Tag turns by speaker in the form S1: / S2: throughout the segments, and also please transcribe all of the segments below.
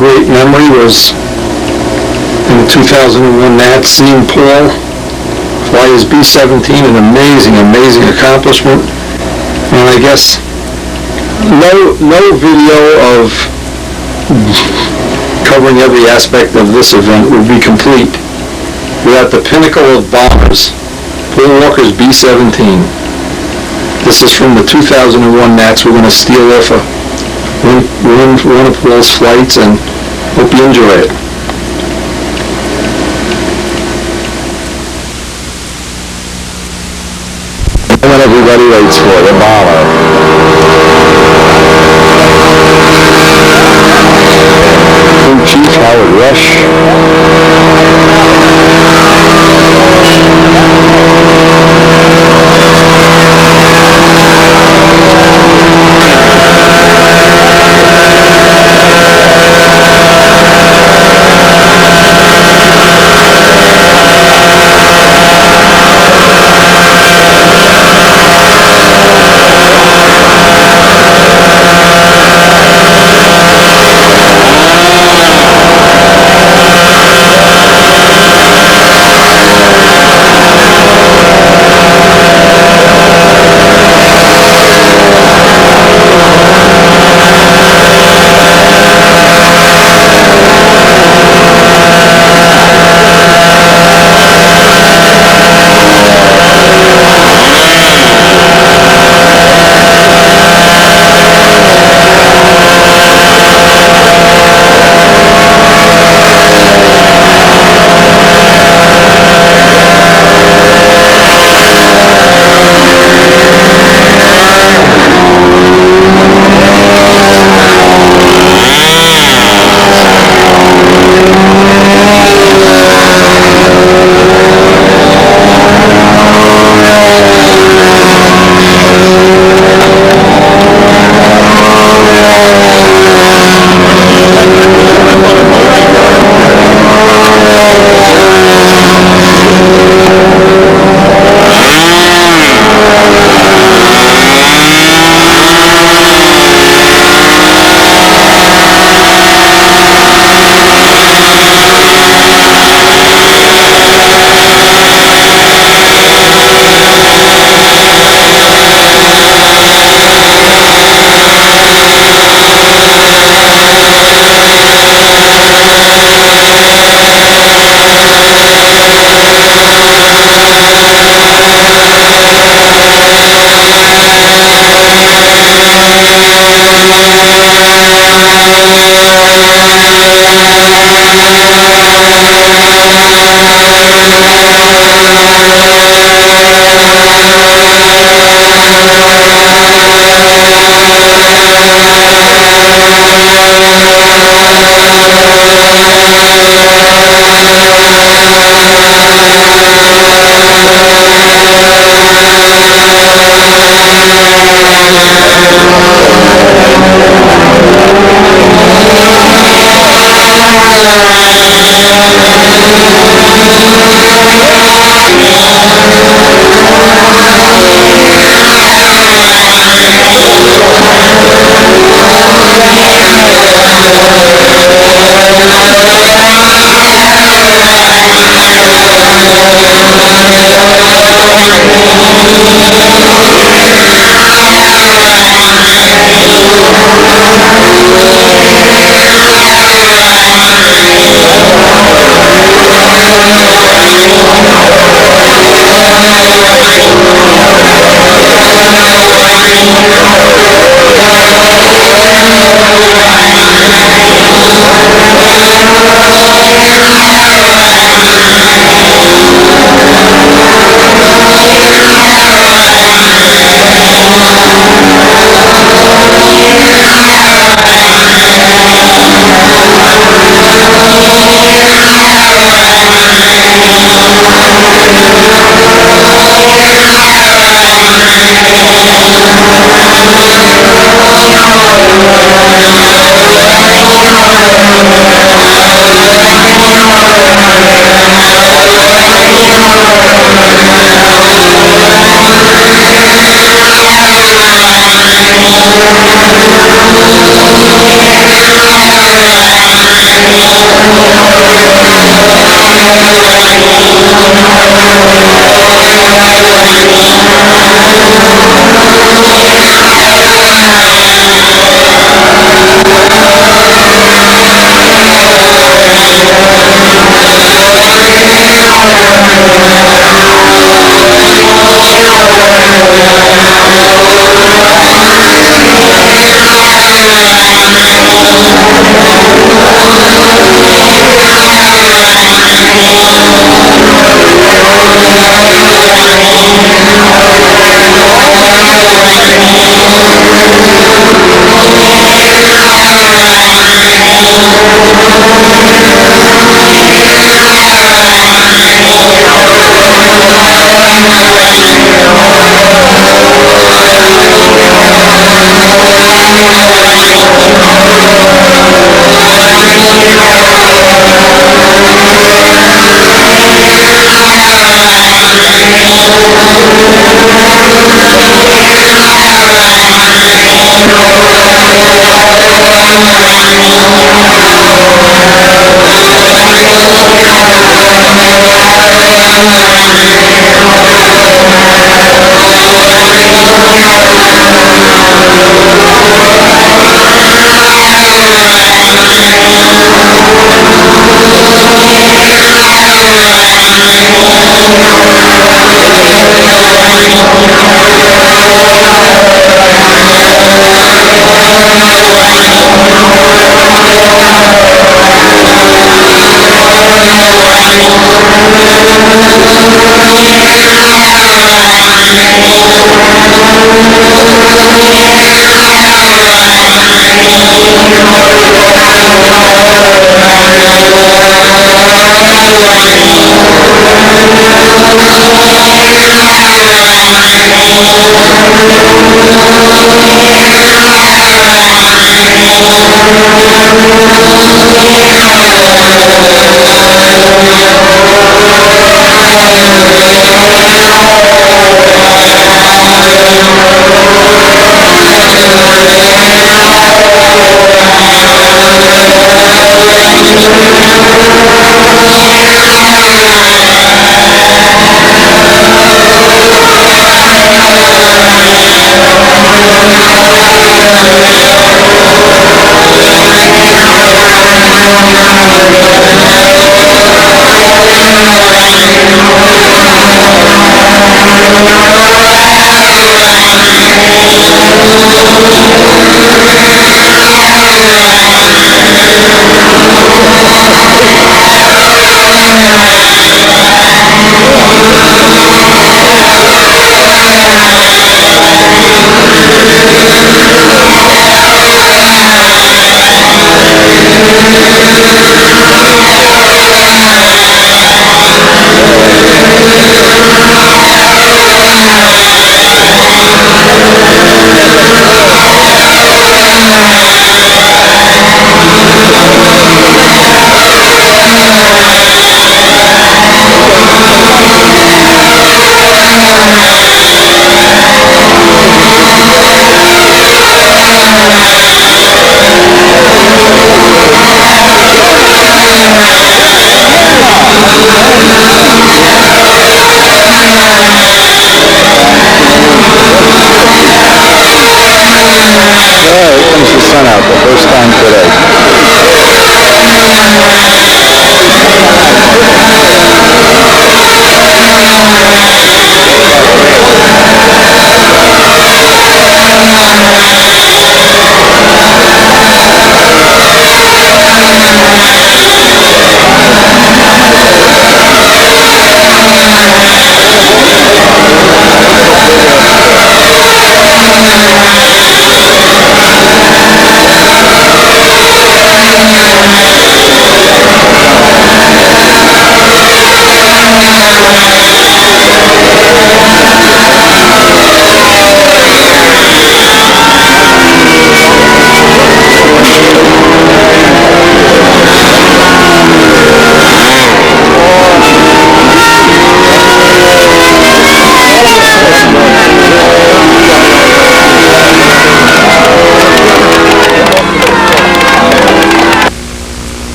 S1: great memory was in 2001 Nats, seeing Paul fly his B-17, an amazing, amazing accomplishment. And I guess no video of covering every aspect of this event would be complete without the pinnacle of bombers, Paul Walker's B-17. This is from the 2001 Nats. We're going to steal off one of Paul's flights, and hope you enjoy it.
S2: And when everybody waits for the bomber. Chief Howard Rush.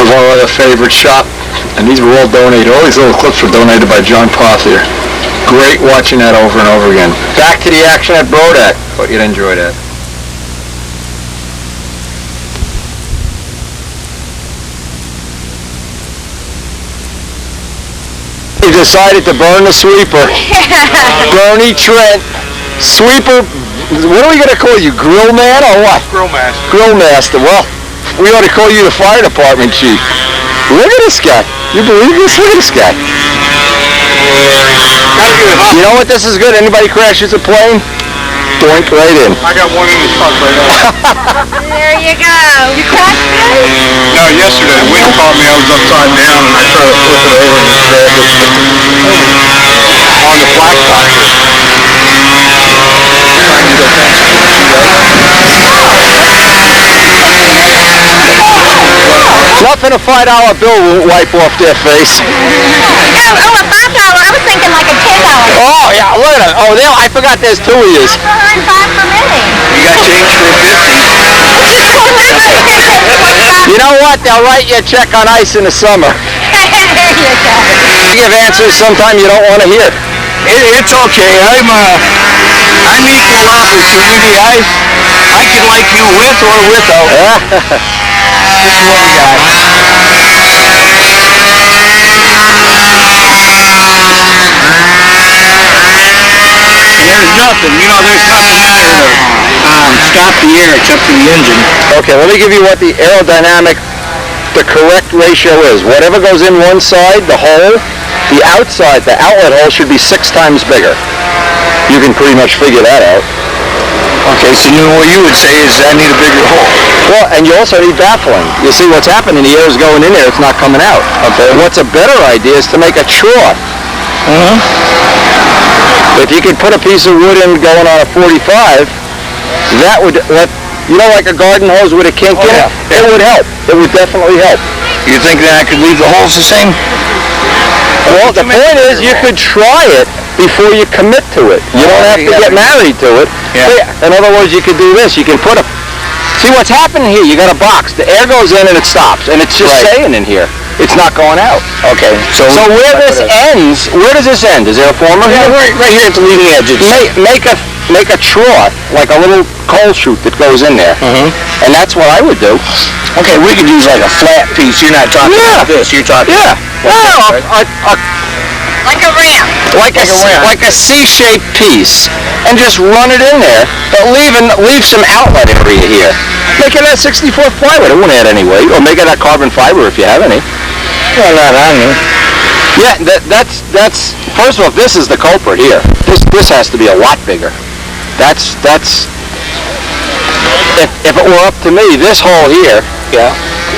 S1: was one of our other favorite shop, and these were all donated. All these little clips were donated by John Pothier. Great watching that over and over again. Back to the action at Brodak. Thought you'd enjoy that. He decided to burn the sweeper. Bernie Trent, sweeper. What are we going to call you, grill man or what?
S3: Grill master.
S1: Grill master. Well, we ought to call you the fire department chief. Look at this guy. You believe this? Look at this guy. You know what? This is good. Anybody crashes a plane? Doink right in.
S3: I got one in the truck right now.
S4: There you go. You crashed it?
S3: No, yesterday the wind caught me. I was upside down and I tried to flip it over and crashed on the blacktop.
S1: Nothing a $5 bill won't wipe off their face.
S4: Oh, a $5. I was thinking like a $10.
S1: Oh, yeah, look at it. Oh, there, I forgot there's two of you.
S4: $5 for her and $5 for me.
S3: You got change for a 50.
S1: You know what? They'll write you a check on ice in the summer.
S4: There you go.
S1: You give answers sometime you don't want to hear.
S3: It's okay. I'm equal opportunity. I can like you with or without. What do you got? There's nothing. You know, there's nothing there to stop the air except for the engine.
S1: Okay, let me give you what the aerodynamic, the correct ratio is. Whatever goes in one side, the hole, the outside, the outlet hole should be 6 times bigger. You can pretty much figure that out.
S3: Okay, so you know what you would say is I need a bigger hole.
S1: Well, and you also need baffling. You see what's happening, the air is going in there, it's not coming out. Okay. What's a better idea is to make a trough. If you could put a piece of wood in going on a 45, that would let, you know, like a garden hose with a kink in it? It would help. It would definitely help.
S3: You think that I could leave the holes the same?
S1: Well, the point is you could try it before you commit to it. You don't have to get married to it.
S3: Yeah.
S1: In other words, you could do this. You can put a... See what's happening here? You got a box. The air goes in and it stops. And it's just staying in here. It's not going out.
S3: Okay.
S1: So where this ends, where does this end? Is there a former here?
S3: Right here at the leading edge.
S1: Make a trough, like a little coal chute that goes in there. And that's what I would do.
S3: Okay, we could use like a flat piece. You're not talking about this. You're talking...
S4: Like a ramp.
S1: Like a C-shaped piece, and just run it in there, but leave some outlet area here. Make it a 64 plywood. It won't add any weight. Or make it a carbon fiber if you have any.
S3: Well, not on me.
S1: Yeah, that's first of all, this is the culprit here. This has to be a lot bigger. That's if it were up to me, this hole here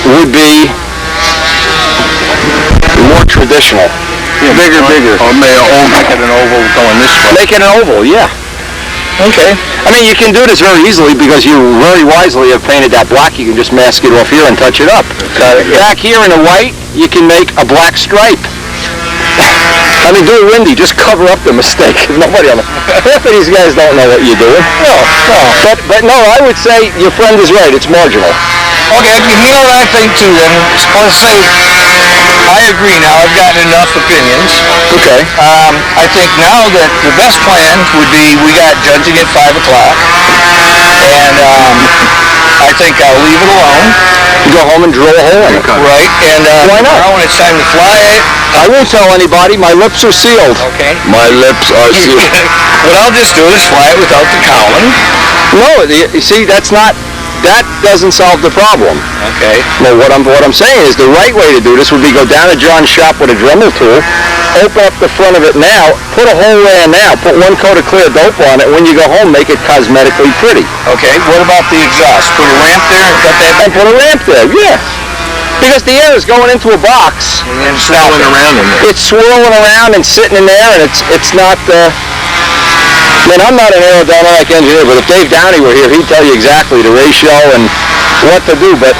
S1: would be more traditional.
S3: Yeah, bigger. Or make it an oval going this way.
S1: Make it an oval, yeah.
S3: Okay.
S1: I mean, you can do this very easily because you very wisely have painted that black. You can just mask it off here and touch it up. Back here in the white, you can make a black stripe. I mean, do it windy. Just cover up the mistake. Nobody on half of these guys don't know what you're doing. No. But no, I would say your friend is right. It's marginal.
S3: Okay, you know what I think too then? Let's say I agree now. I've gotten enough opinions.
S1: Okay.
S3: I think now that the best plan would be we got judging at 5 o'clock. And I think I'll leave it alone.
S1: You go home and drill a hole in it.
S3: Right. And
S1: why not?
S3: Now when it's time to fly it,
S1: I won't tell anybody. My lips are sealed.
S3: okay.
S2: My lips are sealed.
S3: What I'll just do is fly it without the cowling.
S1: No, you see, that doesn't solve the problem.
S3: Okay.
S1: No, what I'm saying is the right way to do this would be go down to John's shop with a Dremel tool, open up the front of it now, put a hole in now, put 1 coat of clear dope on it. When you go home, make it cosmetically pretty.
S3: Okay. What about the exhaust? Put a ramp there and cut that
S1: And put a ramp there, yeah. Because the air is going into a box.
S3: and swirling around in there.
S1: It's swirling around and sitting in there, and it's not... I mean, I'm not an aerodynamic engineer, but if Dave Downey were here, he'd tell you exactly the ratio and what to do. But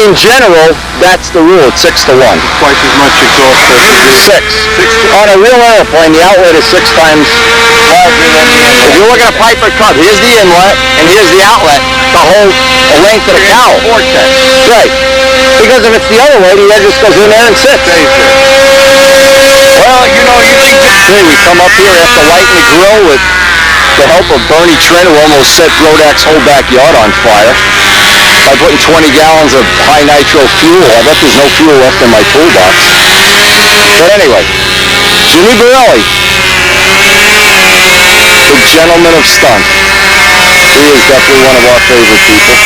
S1: in general, that's the rule. It's 6 to 1.
S3: Twice as much exhaust pressure.
S1: 6. On a real airplane, the outlet is 6 times larger than the inlet. If you look at a Piper Cub, here's the inlet and here's the outlet, the whole length of the cowl. Right.
S3: Because if it's the other way, the head just goes in there and sits. Well, you know, you think we come up here after lighting the grill with the help of Bernie Trent, who almost set Brodak's whole backyard on fire by putting 20 gallons of high nitro fuel. I bet there's no fuel left in my toolbox. But anyway, Jimmy Borelli, the gentleman of Stunt. He is definitely one of our favorite people.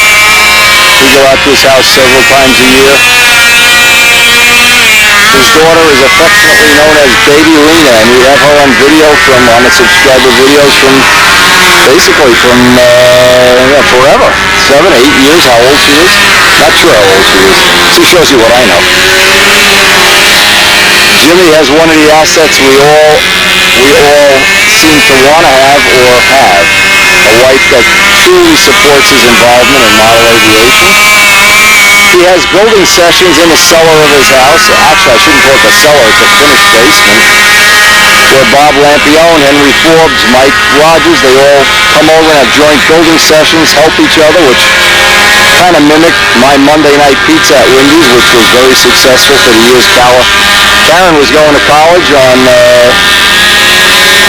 S3: We go out to his house several times a year. His daughter is affectionately known as Baby Lena, and we have her on video on the subscriber videos from basically from forever. 7, 8 years, how old she is. Not sure how old she is. She shows you what I know. Jimmy has one of the assets we all seem to want to have or have. A wife that truly supports his involvement in model aviation. He has building sessions in the cellar of his house. Actually, I shouldn't call it the cellar, it's a finished basement. Where Bob Lampione, Henry Forbes, Mike Rogers, they all come over and have joint building sessions, help each other, which kind of mimicked my Monday night pizza at Wendy's, which was very successful for the years Karen was going to college on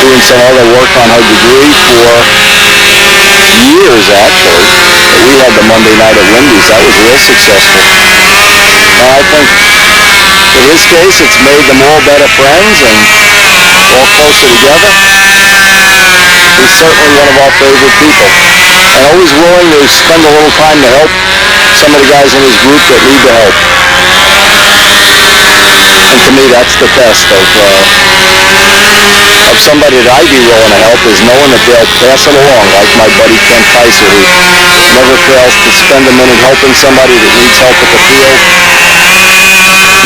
S3: doing some other work on her degree for years, actually. We had the Monday night at Wendy's. That was real successful. And I think in his case, it's made them all better friends and all closer together. He's certainly one of our favorite people, and always willing to spend a little time to help some of the guys in his group that need the help. And to me, that's the best of somebody that I'd be willing to help, is knowing that they'll pass it along, like my buddy Ken Kaiser, who never fails to spend a minute helping somebody that needs help at the field.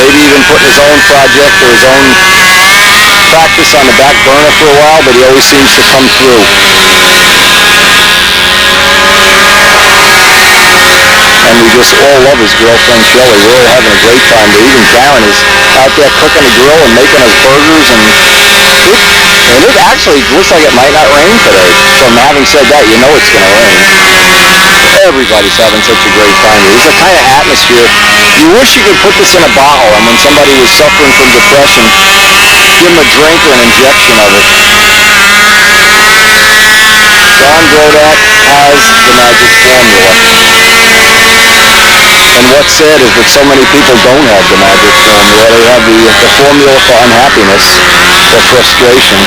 S3: Maybe even putting his own project or his own practice on the back burner for a while, but he always seems to come through. And we just all love his girlfriend Shelley. We're all having a great time. But even Karen is out there cooking the grill and making us burgers, and it actually looks like it might not rain today. From having said that, you know it's going to rain. Everybody's having such a great time. It's a kind of atmosphere. You wish you could put this in a bottle, and when somebody was suffering from depression, give them a drink or an injection of it. John Brodak has the magic formula. And what's sad is that so many people don't have the magic formula. They have the formula for unhappiness or frustration.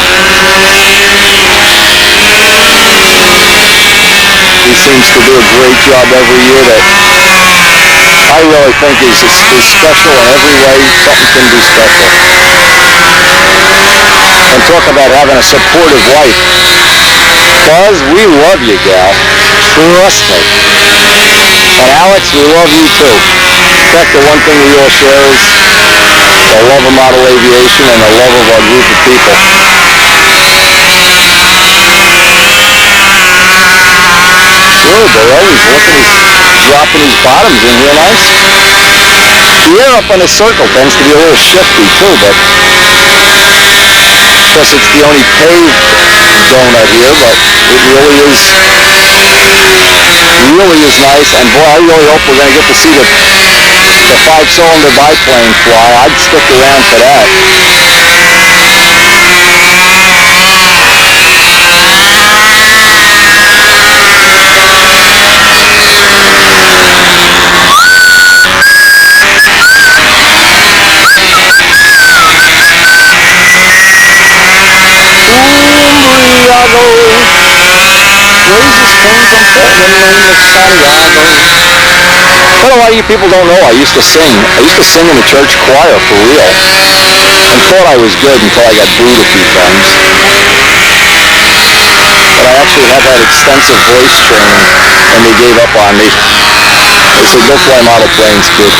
S3: He seems to do a great job every year that I really think is special in every way something can be special. And talk about having a supportive wife. Buzz, we love you, gal. Trust me. And Alex, we love you too. In fact, the one thing we all share is the love of model aviation and the love of our group of people. Really, Borelli's dropping his bottoms in here nice. The air up on the circle tends to be a little shifty too, but of course it's the only paved donut here, but it really is nice. And boy, I really hope we're going to get to see the 5-cylinder biplane fly. I'd stick around for that. Raises came from Portland, Santiago. What a lot of you people don't know, I used to sing. I used to sing in the church choir for real. And thought I was good until I got booed a few times. But I actually have had extensive voice training, and they gave up on me. They said, go fly model planes, kid.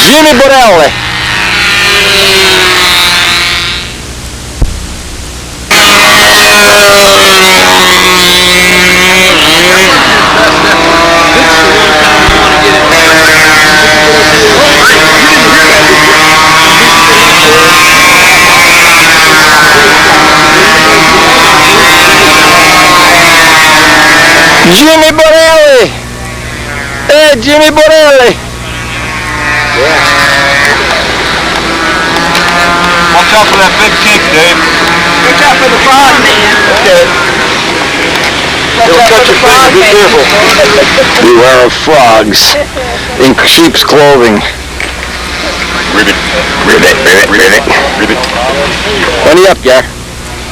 S3: Jimmy Borelli. Jimmy Borelli! Hey, Jimmy Borelli! Watch out for that big kick, Dave. Watch out for the frog, man. Okay. It'll cut your finger. Be careful.
S2: Beware of frogs in sheep's clothing.
S3: Ribbit. Ribbit. Ribbit. Ribbit. Ribbit.
S2: When are you up, Gar?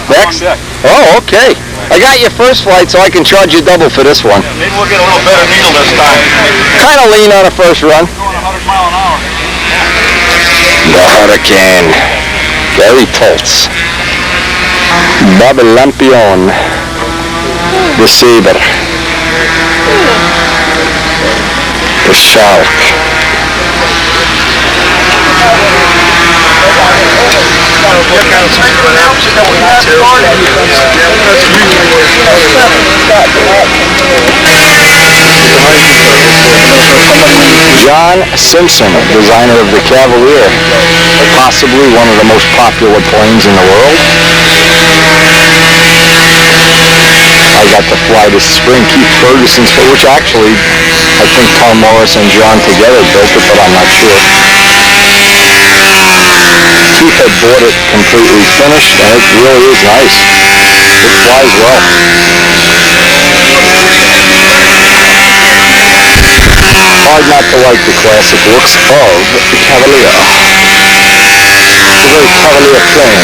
S2: Next? Oh, okay. I got your first flight, so I can charge you double for this one.
S3: Maybe we'll get a little better needle this time.
S2: Kind of lean on a first run.
S3: Going 100 miles an hour.
S2: The Hurricane. Gary Toltz. Bobby Lampion. The Saber. The Shark. John Simpson, designer of the Cavalier, possibly one of the most popular planes in the world. I got to fly this spring Keith Ferguson's, which actually I think Tom Morris and John together built it, but I'm not sure. Keith had bought it completely finished, and it really is nice. It flies well. Hard not to like the classic looks of the Cavalier. It's a very Cavalier plane.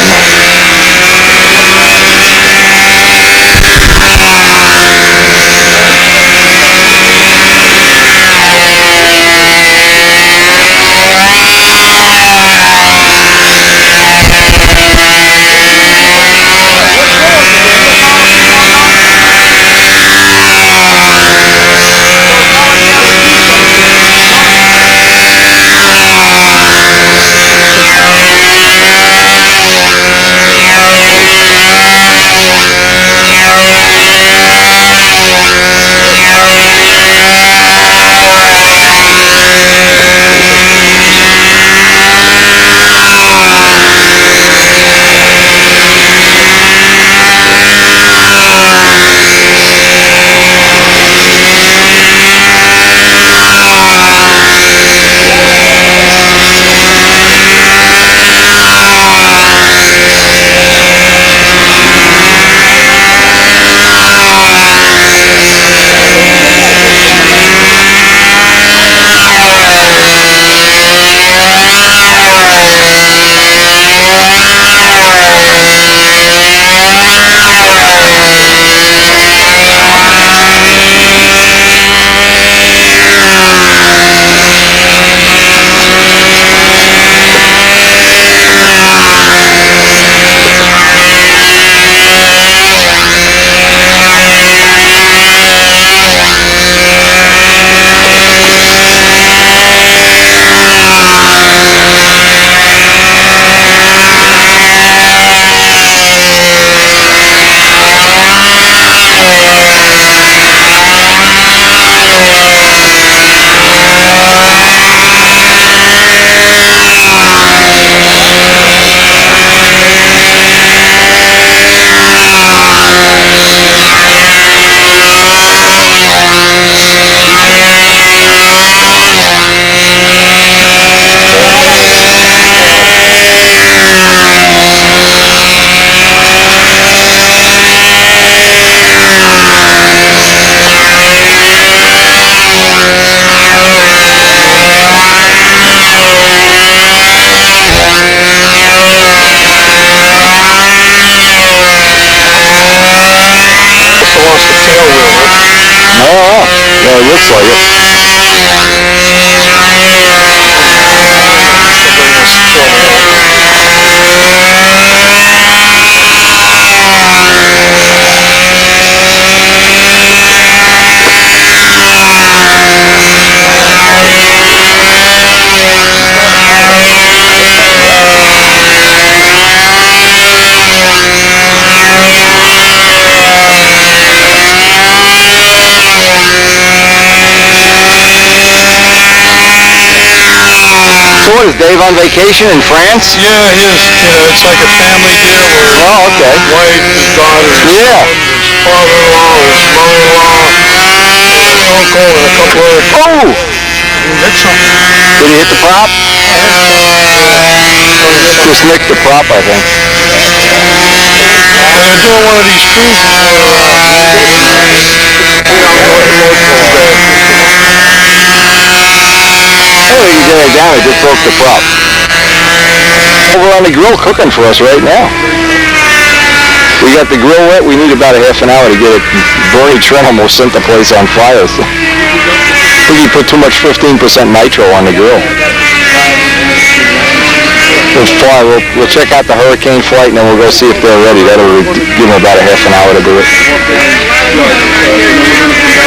S2: Yeah, it looks like What is Dave on vacation in France?
S3: Yeah, he is. It's like a family deal.
S2: Oh, okay.
S3: His wife, his daughter, his son, his father-in-law, his mother-in-law, his uncle, and a couple other.
S2: Oh!
S3: Did he hit the prop? Just nicked the prop, I think.
S5: They're doing one of these cruises.
S3: Oh, you get it down, it just broke the prop. Over on the grill cooking for us right now. We got the grill wet, we need about a half an hour to get it. Bernie Trent almost sent the place on fire. I think he put too much 15% nitro on the grill. We'll fly, we'll check out the Hurricane flight and then we'll go see if they're ready. That'll give them about a half an hour to do it.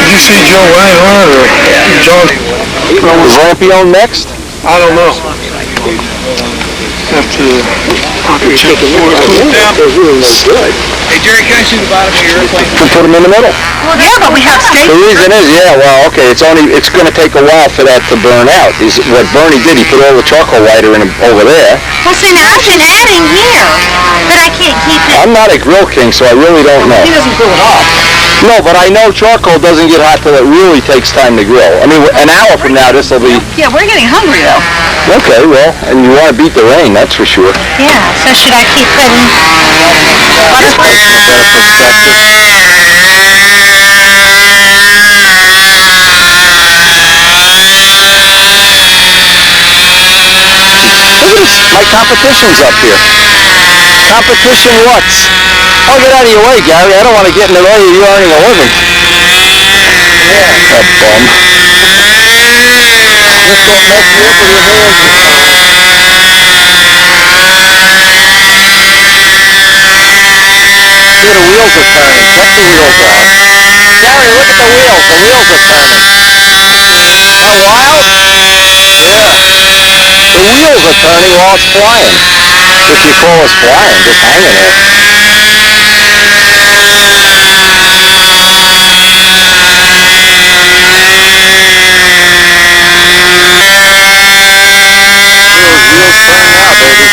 S5: Did you see Joe Wang on it or John?
S3: Is Lampion next?
S5: I don't know. Have to check the water.
S6: Hey, Jerry, can I see the bottom of your airplane?
S3: We'll put them in the middle.
S4: Well, yeah, but we have steak.
S3: The reason is, yeah, well, okay, it's going to take a while for that to burn out. Is what Bernie did, he put all the charcoal lighter in over there.
S4: Well, see, now I've been adding here, but I can't keep it.
S3: I'm not a grill king, so I really don't know.
S6: He doesn't grill it off.
S3: No, but I know charcoal doesn't get hot till it really takes time to grill. I mean, an hour from now, this will be...
S4: Yeah, we're getting hungry, though.
S3: Okay, well, and you want to beat the rain, that's for sure.
S4: Yeah, so should I keep putting
S3: Look at this, my competition's up here. Competition what's? Oh, get out of your way, Gary. I don't want to get in the way of you earning a living. That bum. Just don't mess you up with your hands. See, the wheels are turning. Check the wheels out. Gary, look at the wheels. The wheels are turning. That wild? Yeah. The wheels are turning while it's flying. If you call us flying, just hanging there. Wheels turning out, baby.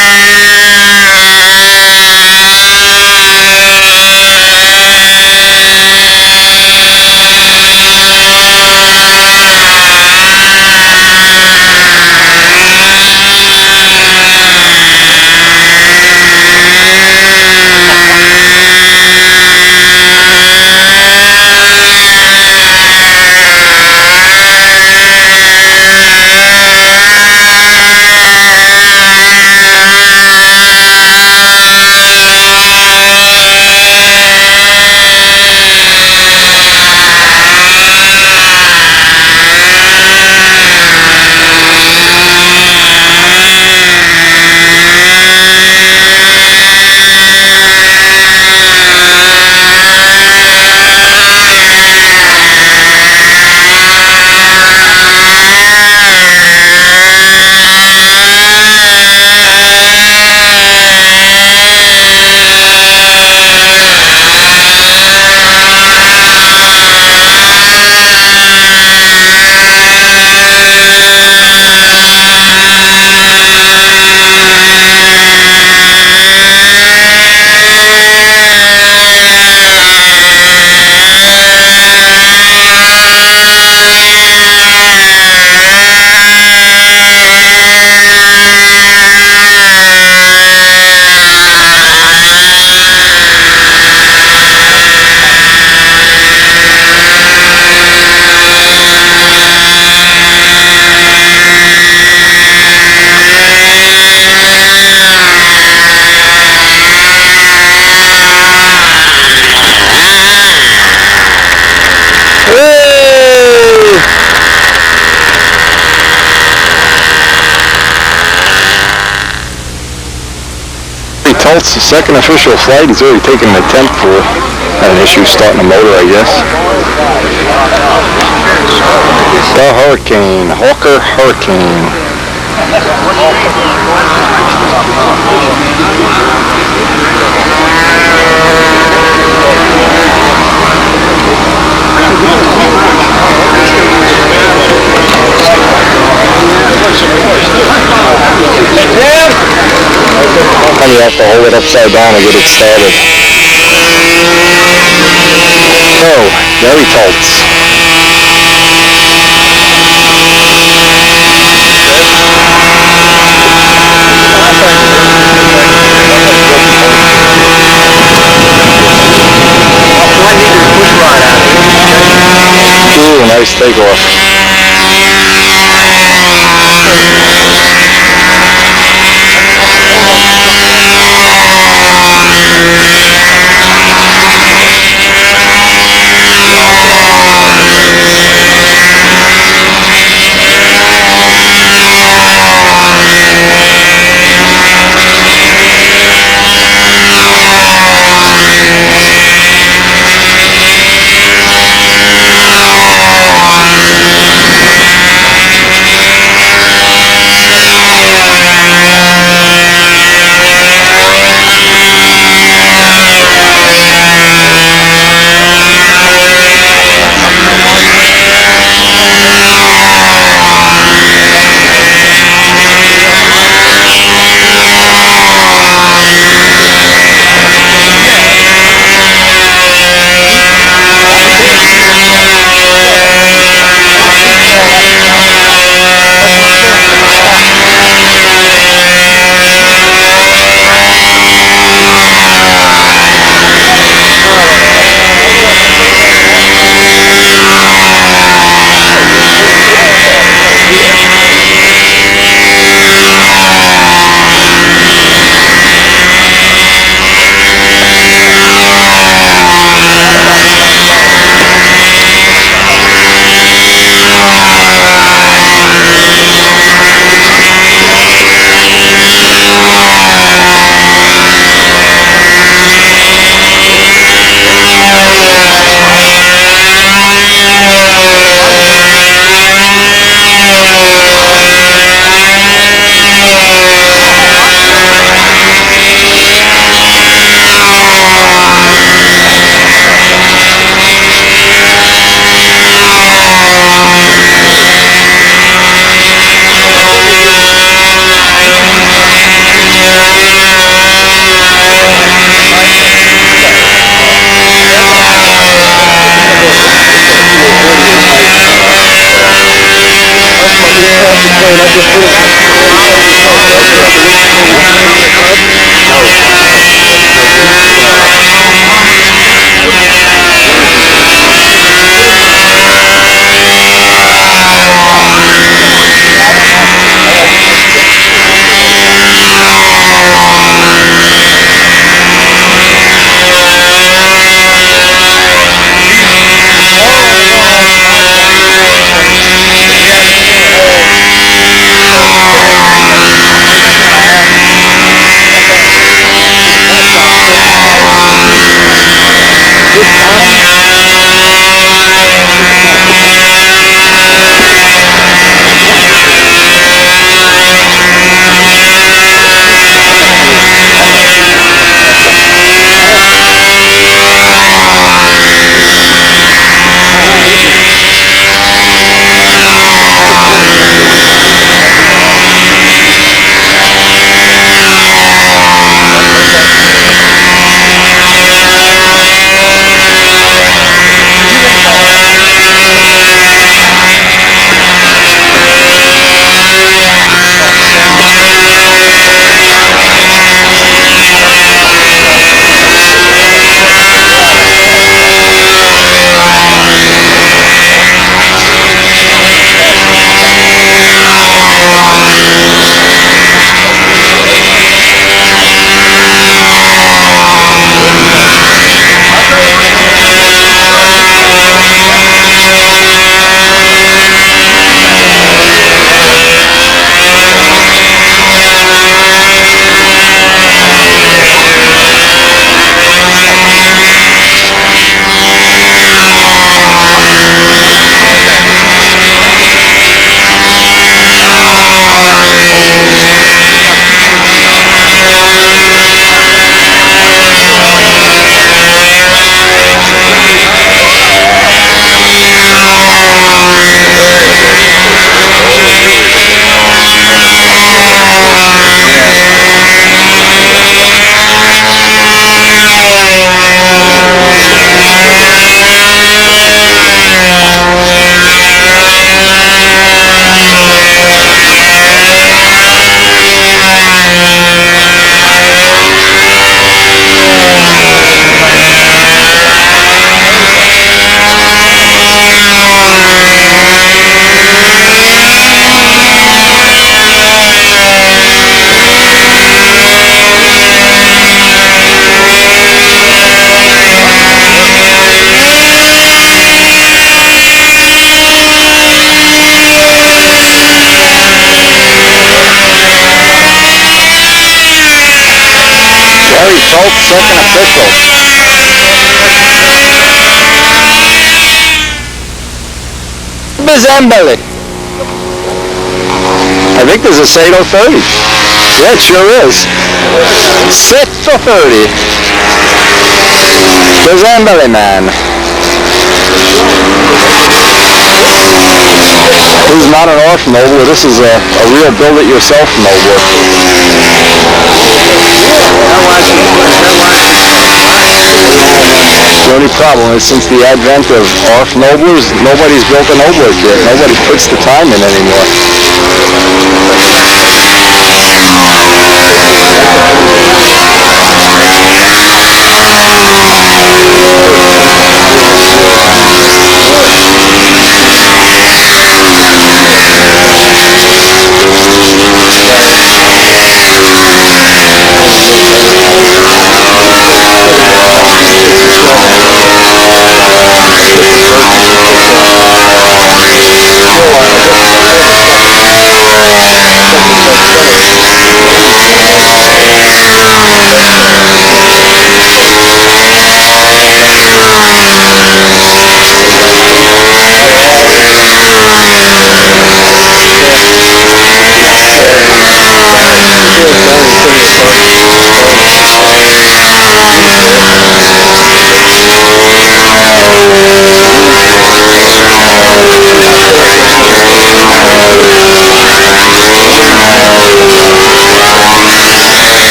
S3: Tult's second official flight. He's already taken an attempt for an issue starting a motor, I guess. The Hurricane, Hawker Hurricane. And you have to hold it upside down to get it started. So, Gary Tultz. take off. second official. Bizambele. I think there's a Sato 30. Yeah, it sure is. Sato 30. Bizambele, man. This is not an off Nobler. This is a real build-it-yourself Nobler. The only problem is since the advent of ARF Noblers, nobody's built a Nobler kit. Nobody puts the time in anymore.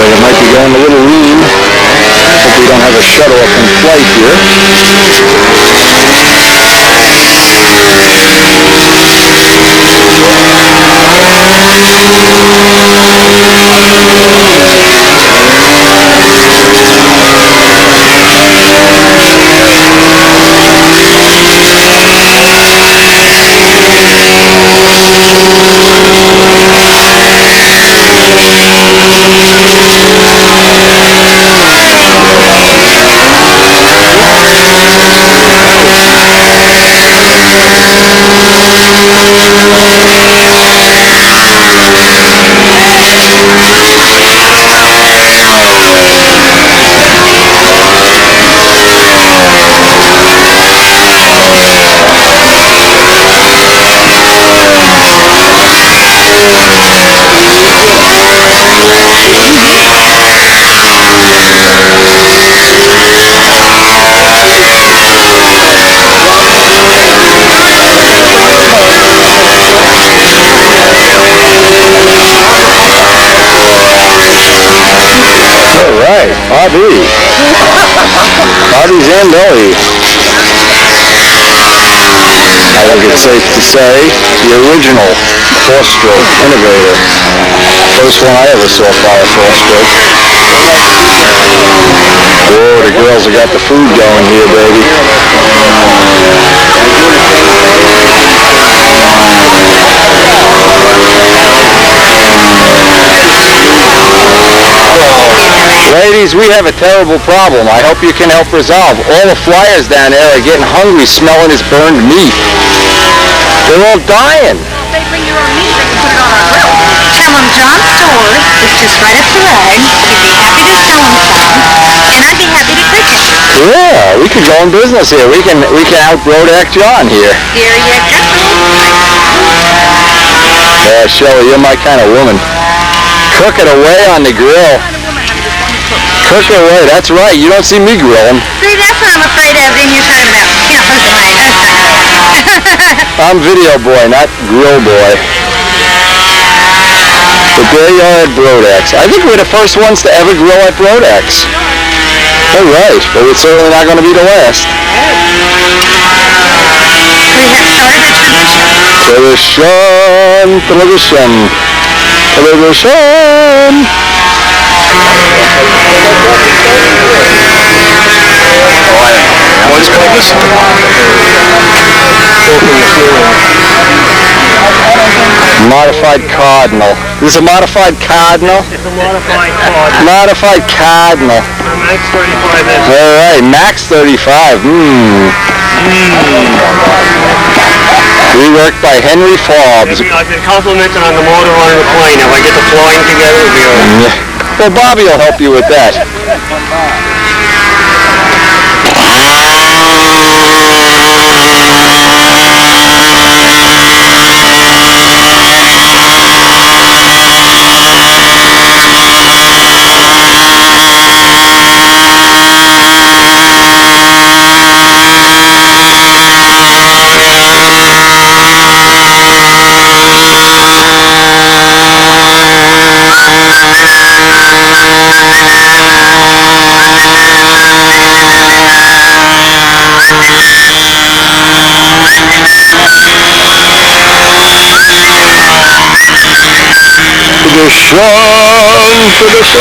S3: It might be going a little lean. Hope we don't have a shut-off in flight here. Bobby Zambelli. I think it's safe to say the original four-stroke innovator. First one I ever saw fire four-stroke. Whoa, the girls have got the food going here, baby. Ladies, we have a terrible problem. I hope you can help resolve. All the flyers down there are getting hungry, smelling his burned meat. They're all dying.
S4: They bring your own meat, they can put it on our grill. Tell them John's store is just right up the road. He'd be happy to sell him some, and I'd be happy to cook it.
S2: Yeah, we could go in business here. We can out Brodak John here.
S4: Here you go.
S2: Yeah, Shelley, you're my kind of woman. Cook it away on the grill. Cook it away, that's right. You don't see me grilling.
S4: See, that's what I'm afraid of. Then you're talking about can't look at my
S2: I'm video boy, not grill boy. But there you are at Brodak's. I think we're the first ones to ever grill at Brodak's. All right, but we're certainly not going to be the last.
S4: We have started a tradition.
S2: Tradition, tradition, tradition.
S3: What's called this?
S2: Modified Cardinal. This is a modified Cardinal?
S5: It's a modified Cardinal.
S2: Modified Cardinal.
S5: Max 35 inches.
S2: All right, Max 35. Reworked by Henry Forbes.
S5: I've been complimented on the motor on the plane. If I get the flying together, it'll be all right.
S2: Well, Bobby will help you with that. Tradition.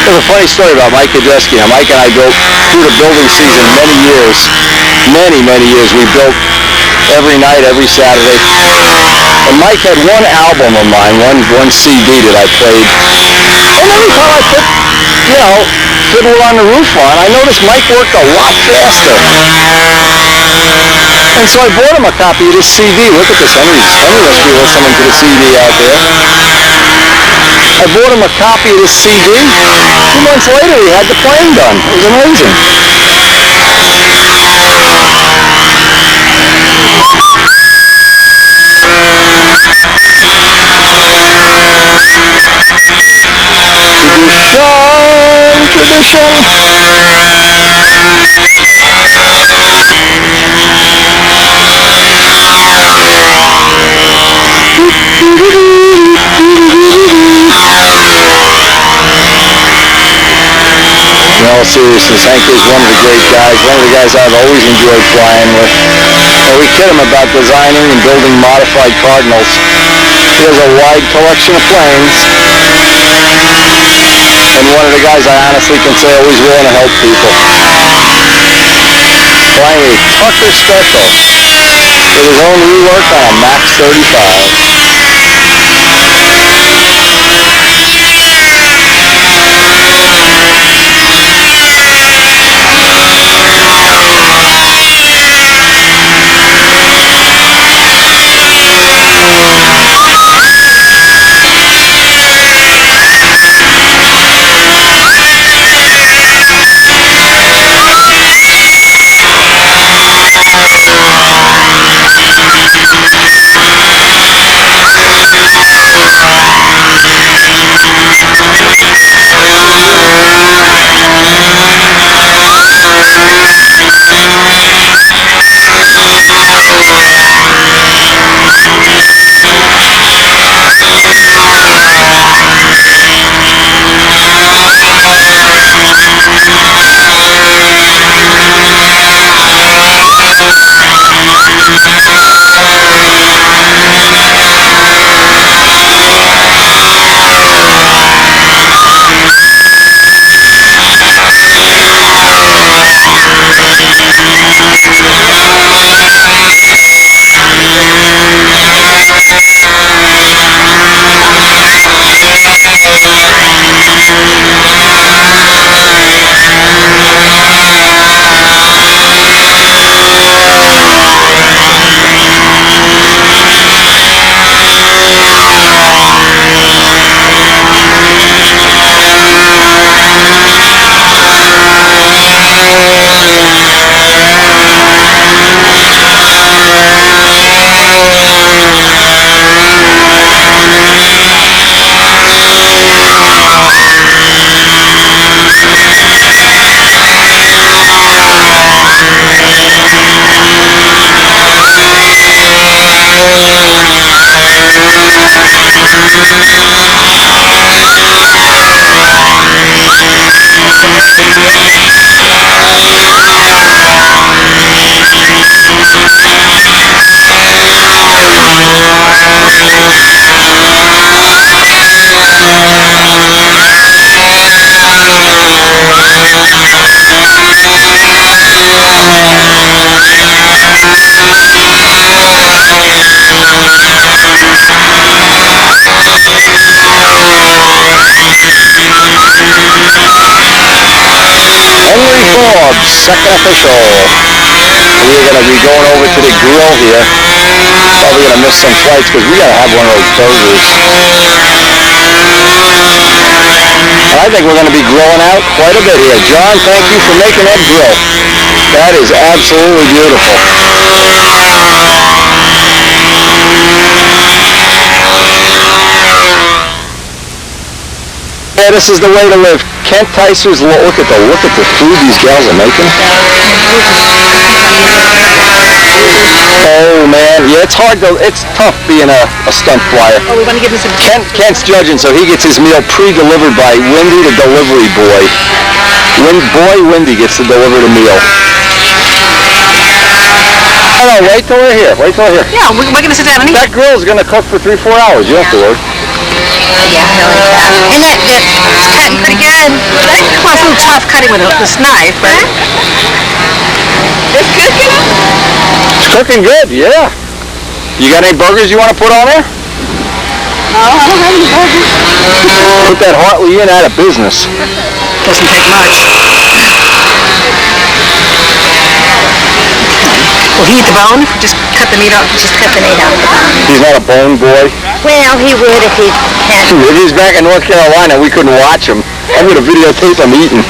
S2: There's a funny story about Mike Kajeski. Now, Mike and I built through the building season many years. We built every night, every Saturday. And Mike had one album of mine, one CD that I played. And every time I put, Fiddler on the Roof on, I noticed Mike worked a lot faster. And so I bought him a copy of this CD. Look at this. Henry must be listening to the CD out there. I bought him a copy of this CD. 2 months later, he had the playing done. It was amazing. Tradition. In all seriousness, Hank is one of the great guys, one of the guys I've always enjoyed flying with. And we kid him about designing and building modified Cardinals. He has a wide collection of planes, and one of the guys I honestly can say always willing to help people. Flying a Tucker Special with his own rework on a Max 35. second official. We are going to be going over to the grill here. Probably going to miss some flights because we got to have one of those burgers. And I think we're going to be grilling out quite a bit here. John, thank you for making that grill. That is absolutely beautiful. Yeah, this is the way to live. Kent Ticer's, look at the food these gals are making. Oh man, yeah, it's tough being a stunt flyer.
S4: Oh, we want to give him some...
S2: Kent's judging, so he gets his meal pre-delivered by Wendy, the delivery boy. Wendy gets to deliver the meal. Oh, no, wait till we're here.
S4: Yeah, we're going to sit down and eat.
S2: That grill's going to cook for 3-4 hours. You don't have to worry.
S4: Yeah, and that's cutting pretty good. Well, it's a little tough cutting with this knife, but... It's cooking?
S2: It's cooking good, yeah. You got any burgers you want to put on there?
S4: No, I don't have any burgers.
S2: Put that Hartley Inn out of business.
S4: Doesn't take much. Will he eat the bone? Just cut the meat off. Just cut the meat out of the bone.
S2: He's not a bone boy.
S4: Well, he would if he had.
S2: If he's back in North Carolina, we couldn't watch him. I'm going to videotape him eating.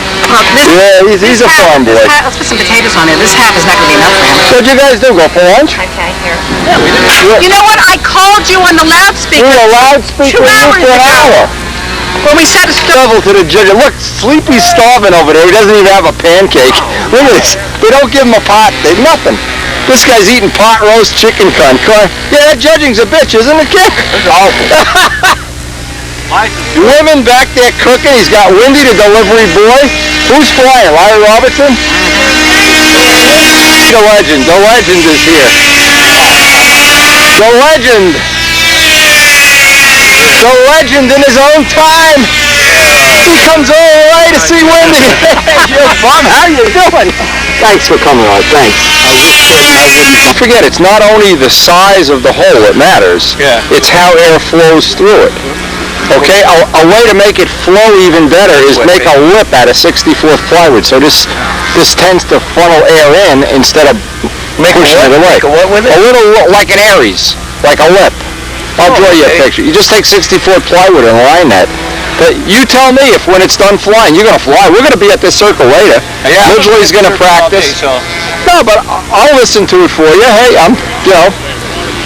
S2: Yeah, he's a farm boy.
S4: Let's put some potatoes on there. This half is not going to be enough for him.
S2: What'd you guys do? Go for lunch?
S4: Okay, here. You know what? I called you on the loudspeaker.
S2: We were a loudspeaker
S4: 2 hours
S2: for an
S4: ago.
S2: hour.
S4: When we said it's
S2: Level to the judge. Look, Sleepy's starving over there. He doesn't even have a pancake. Look at this. They don't give him a pot. They nothing. This guy's eating pot roast chicken con. Yeah, that judging's a bitch, isn't it, kid?
S3: It's awful.
S2: Women back there cooking. He's got Wendy, the delivery boy. Who's flying? Larry Robertson? The legend. The legend is here. The legend. The legend in his own time. He comes all the way to see Wendy. You're fun. How you doing? Thanks for coming on. Thanks. Don't forget, it's not only the size of the hole that matters.
S3: Yeah.
S2: It's how air flows through it. Okay, a way to make it flow even better is make a lip out of 64th plywood. So this tends to funnel air in instead of pushing it away.
S3: Make a what with it?
S2: A little like an Aries, like a lip. I'll draw you a picture. You just take 64th plywood and line that. But you tell me if when it's done flying, you're going to fly. We're going to be at this circle later.
S3: Yeah.
S2: Ridgely's going to practice. No, but I'll listen to it for you. Hey,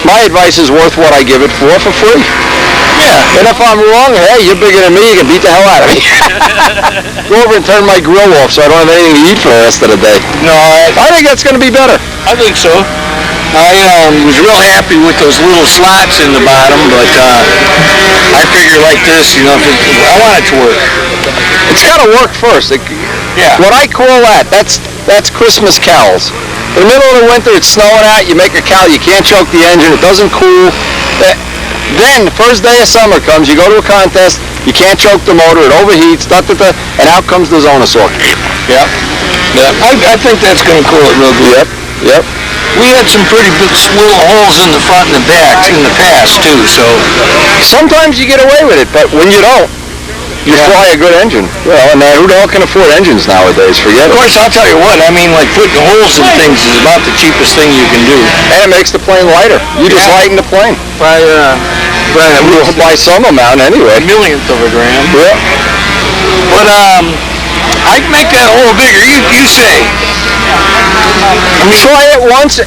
S2: my advice is worth what I give it for free. Yeah. And if I'm wrong, hey, you're bigger than me, you can beat the hell out of me. Go over and turn my grill off so I don't have anything to eat for the rest of the day.
S3: No,
S2: I think that's going to be better.
S3: I think so. I was real happy with those little slots in the bottom, but I figure like this, I want it to work.
S2: It's got to work first.
S3: Yeah.
S2: What I call that's Christmas cows. In the middle of the winter, it's snowing out, you make a cow, you can't choke the engine, it doesn't cool. Then, the first day of summer comes, you go to a contest, you can't choke the motor, it overheats, and out comes the Zonasaur.
S3: Yeah. I think that's going to cool it real good.
S2: Yep.
S3: We had some pretty big little holes in the front and the back in the past, too, so...
S2: Sometimes you get away with it, but when you don't, you fly a good engine. Well, and who the hell can afford engines nowadays? Forget it.
S3: Of course, I'll tell you what, like putting holes in things is about the cheapest thing you can do.
S2: And it makes the plane lighter. You just lighten the plane. By some amount, anyway.
S3: A millionth of a gram.
S2: Yeah.
S3: But, I'd make that hole bigger. You say.
S2: Try it once.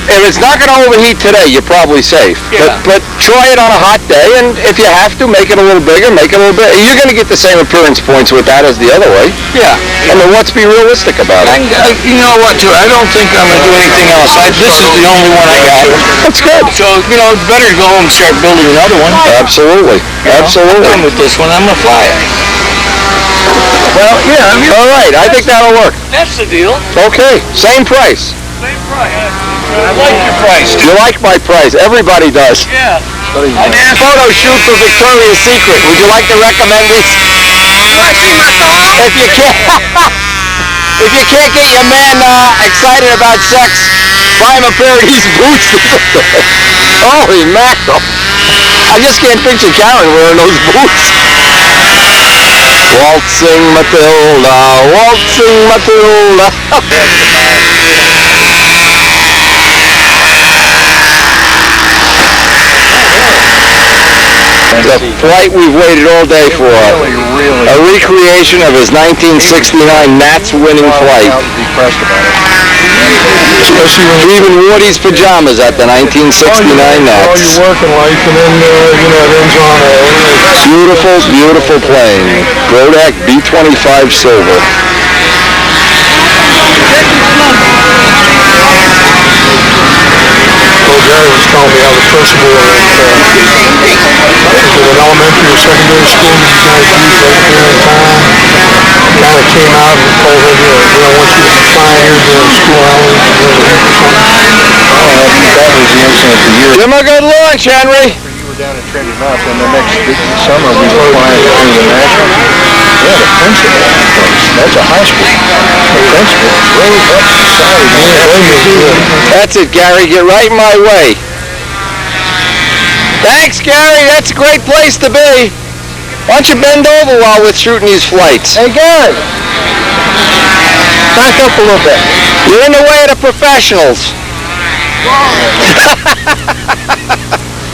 S2: If it's not going to overheat today, you're probably safe.
S3: Yeah.
S2: But try it on a hot day, and if you have to, make it a little bigger, make it a little bit. You're going to get the same appearance points with that as the other way.
S3: Yeah.
S2: I mean, let's be realistic about it.
S3: You know what, too? I don't think I'm going to do anything else. This is the only one I got.
S2: That's good.
S3: So, it's better to go home and start building another one.
S2: Absolutely. Absolutely.
S3: I'm done with this one. I'm going to fly it. Well, yeah.
S2: All right. I think that'll work.
S3: That's the deal.
S2: Okay. Same price.
S3: Same price. I like your price.
S2: You like my price. Everybody does.
S3: Yeah.
S2: Photo shoot for Victoria's Secret. Would you like to recommend this? If you can't get your man excited about sex, buy him a pair of these boots. Holy mackerel. I just can't picture Karen wearing those boots. Waltzing Matilda, waltzing Matilda. The flight we've waited all day for. A recreation of his 1969 Nats winning flight.
S1: Especially when
S2: Even Woody's pajamas at the 1969 Nats.
S1: you're working life, and then, it ends on a...
S2: Beautiful, beautiful plane. Brodak B-25 Silver.
S1: Jerry was telling me how the principal at an elementary or secondary school that you guys used right here in town kind of came out and told him, we don't want you to be flying here during school hours or something.
S3: That was the incident the year
S2: Give him a good lunch, Henry.
S3: you were down at Trinity Mount, and the next summer we were flying through the national. Yeah, the principal. That's a high school. The principal rose up the side.
S2: That's it, Gary. Get right in my way. Thanks, Gary. That's a great place to be. Why don't you bend over while we're shooting these flights?
S3: Hey, Gary. Back up a little bit.
S2: You're in the way of the professionals.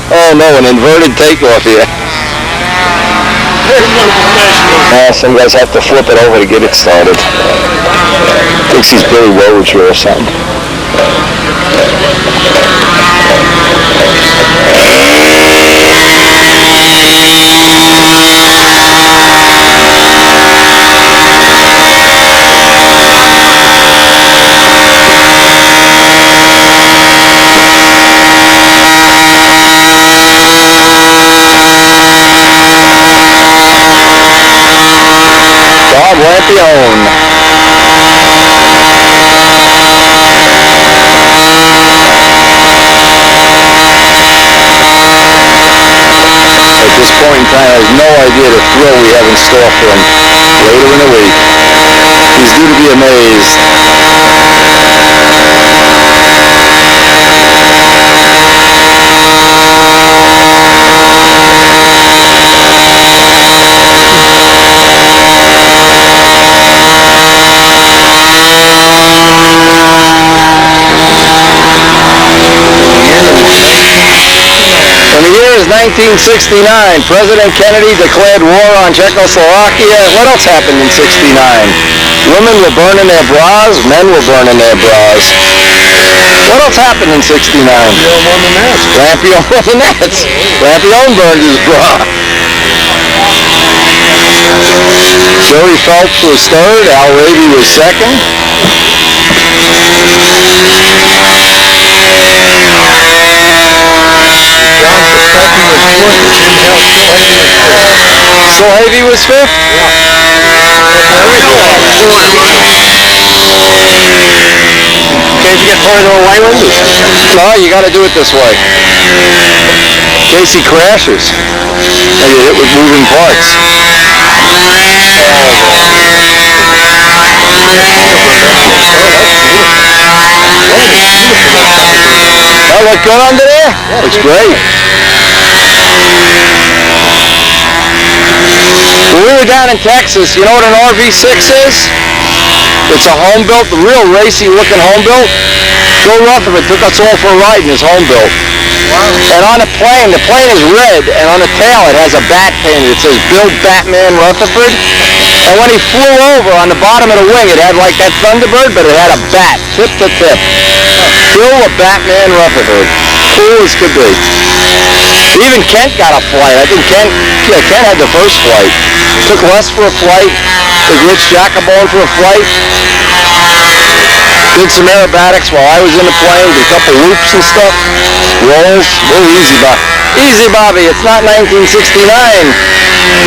S2: Oh no, an inverted takeoff here. Some guys have to flip it over to get it started. Thinks he's Billy Wojcik or something. Bob Lampione. At this point in time, has no idea the thrill we have in store for him later in the week. He's due to be amazed. In the year is 1969, President Kennedy declared war on Czechoslovakia. What else happened in 69? Women were burning their bras, men were burning their bras. What else happened in 69? Lampione won the Nats. Lampione burned his bra. Joey Phelps was third, Al Raby was second. So Havey was fifth?
S3: Can't you get further away with me?
S2: No, you got to do it this way. In case he crashes. And you hit with moving parts. That look good under there? Looks great. When we were down in Texas, you know what an RV6 is? It's a home-built, real racy-looking home-built. Bill Rutherford took us all for a ride in his home-built. And on the plane is red, and on the tail it has a bat painted. It says Bill Batman Rutherford. And when he flew over, on the bottom of the wing, it had like that Thunderbird, but it had a bat, tip to tip. Bill the Batman Rutherford. Cool as could be. Even Kent got a flight. I think Kent had the first flight. Took Les for a flight. Took Rich Jacobone for a flight. Did some aerobatics while I was in the plane. Did a couple loops and stuff. Rolls. Oh, easy, Bob. Easy, Bobby. It's not 1969.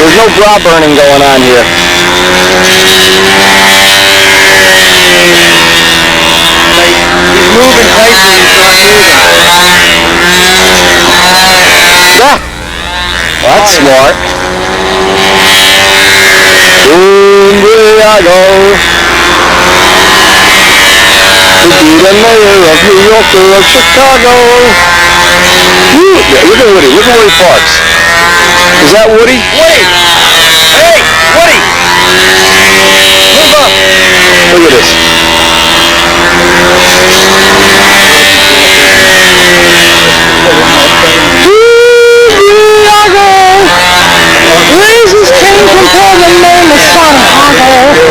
S2: There's no bra burning going on here.
S3: He's moving height when he's not moving.
S2: Yeah. That's smart. Here I go. To be the mayor of New York or of Chicago. Woo. Yeah, look at Woody. Look at Woody Parks. Is that Woody?
S3: Woody! Hey, Woody!
S2: at this. Reasons can compare the name of Santiago.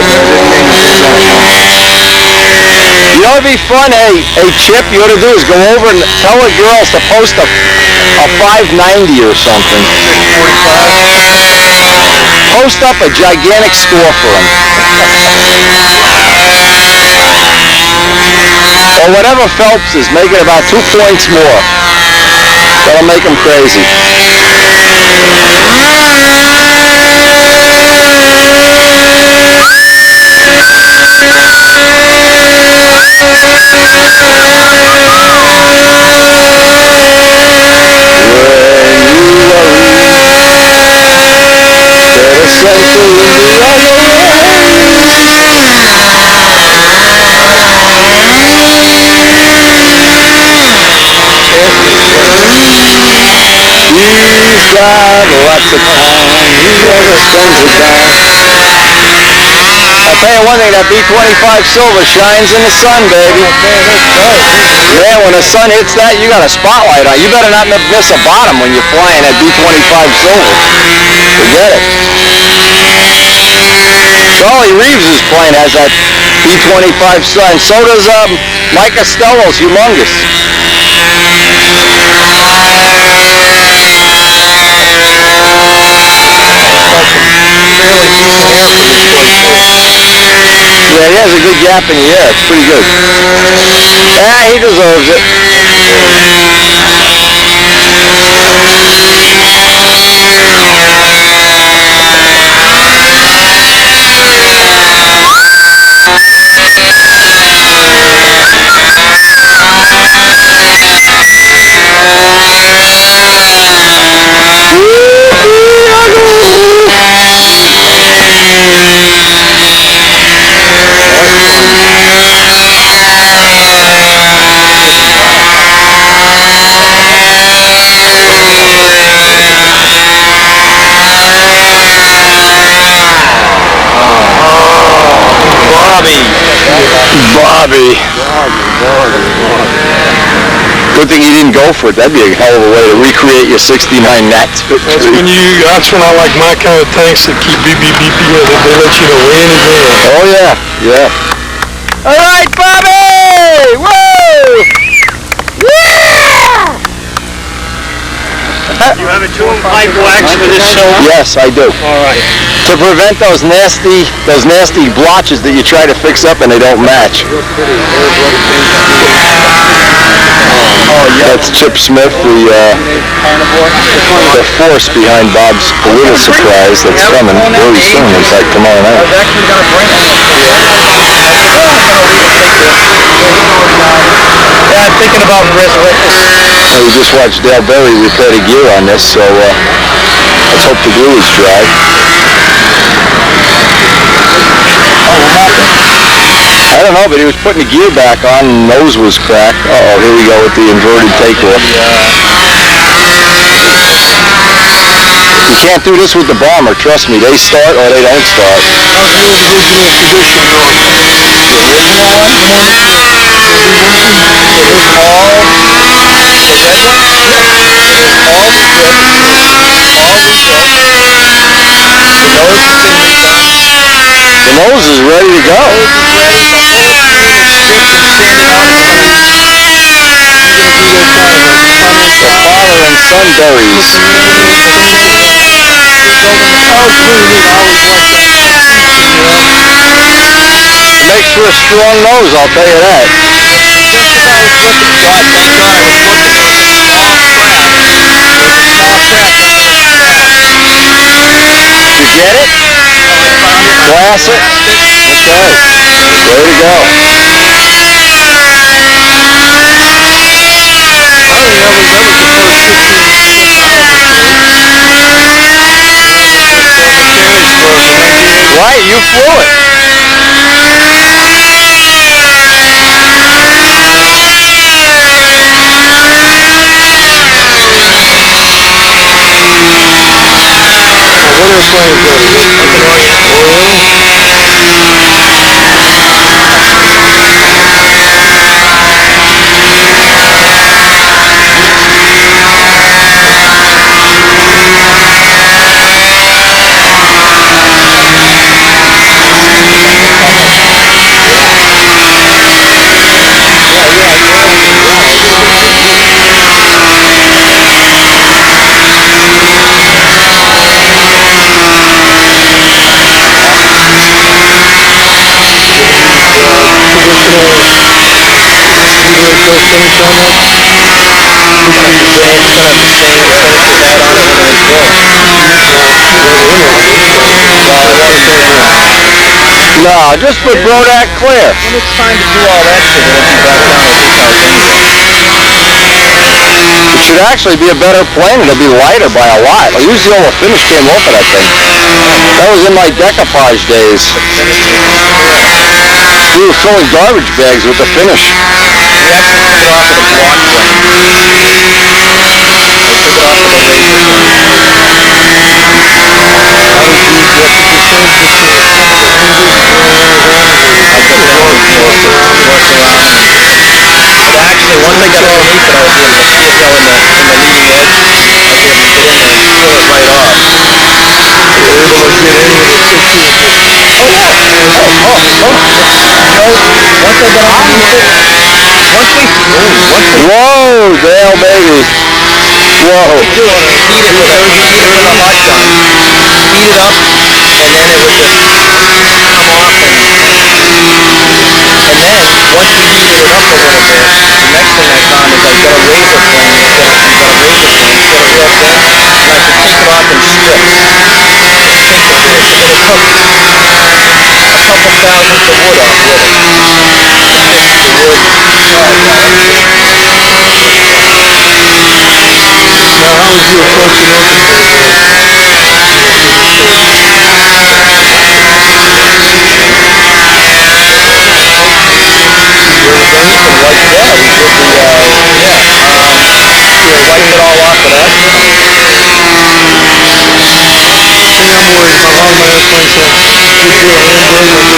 S2: You know, it'd be fun, hey Chip, you ought to do is go over and tell the girls to post a 590 or something. Post up a gigantic score for them. Or whatever Phelps is, make it about 2 points more. That'll make them crazy. He's got lots of time, he never spends it down. I'll tell you one thing, that B-25 silver shines in the sun, baby. Yeah, when the sun hits that, you got a spotlight on. You better not miss a bottom when you're flying that B-25 silver. Forget it. Charlie Reeves' plane has that B-25 sun. So does Mike Costello's humongous. Yeah, he has a good gap in the air. It's pretty good. Yeah, he deserves it. Bobby. Good thing you didn't go for it. That'd be a hell of a way to recreate your 69 Nats victory.
S5: That's when I like my kind of tanks that keep beep, beep, beep, beep. They let you know in advance.
S2: Oh, yeah. Yeah. All right, Bobby! Woo! Yeah!
S6: You have a 2-pipe wax for this silver?
S2: Yes, I do.
S6: All right.
S2: To prevent those nasty blotches that you try to fix up and they don't match. That's Chip Smith, the force behind Bob's little surprise that's coming really soon. In fact, tomorrow night.
S6: Yeah, I'm thinking about resurrecting.
S2: We just watched Dale Berry repair the gear on this, so let's hope the glue is dry. I don't know, but he was putting the gear back on and nose was cracked. Uh-oh, here we go with the inverted takeoff. You can't do this with the bomber, trust me. They start or they don't start. The nose is ready to go. The father and son berries. It makes for a strong nose, I'll tell you that. You get it? Glass it? Okay. Way to go. Right, you flew it. No, just put Brodak clear.
S6: When it's time to do all that shit, it'll be back down at this house anyway.
S2: It should actually be a better plane. It'll be lighter by a lot. Usually all the finish came off of that thing. That was in my decoupage days. We were filling garbage bags with the finish.
S6: We actually took it off of the block plane. We took it off of the laser plane. Actually, once I got underneath it, I was able to see it go in the leading edge. I was able to get in there and pull it right off.
S5: Were you able to get any of the 60 inches?
S6: Oh yeah! Once I got underneath it,
S2: Whoa, Dale, baby. Whoa.
S6: do it, heat it with a hot gun. Heat it up, and then it would just come off. And then, once you heated it up a little bit, the next thing I found is I got a razor plane, get a real thin, and I could take it off in strips. It took a couple thousandths of wood off with it.
S5: Now, how was you approaching those?
S6: Wipe it all off of that.
S5: See, I'm worried how long my airplane's like. You do a handbrake or do a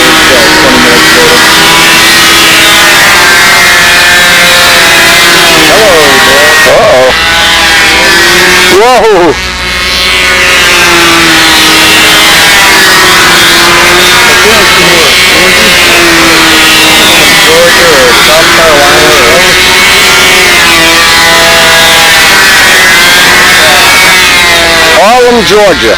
S5: handbrake. Take your time.
S2: Whoa. Harlem, Georgia.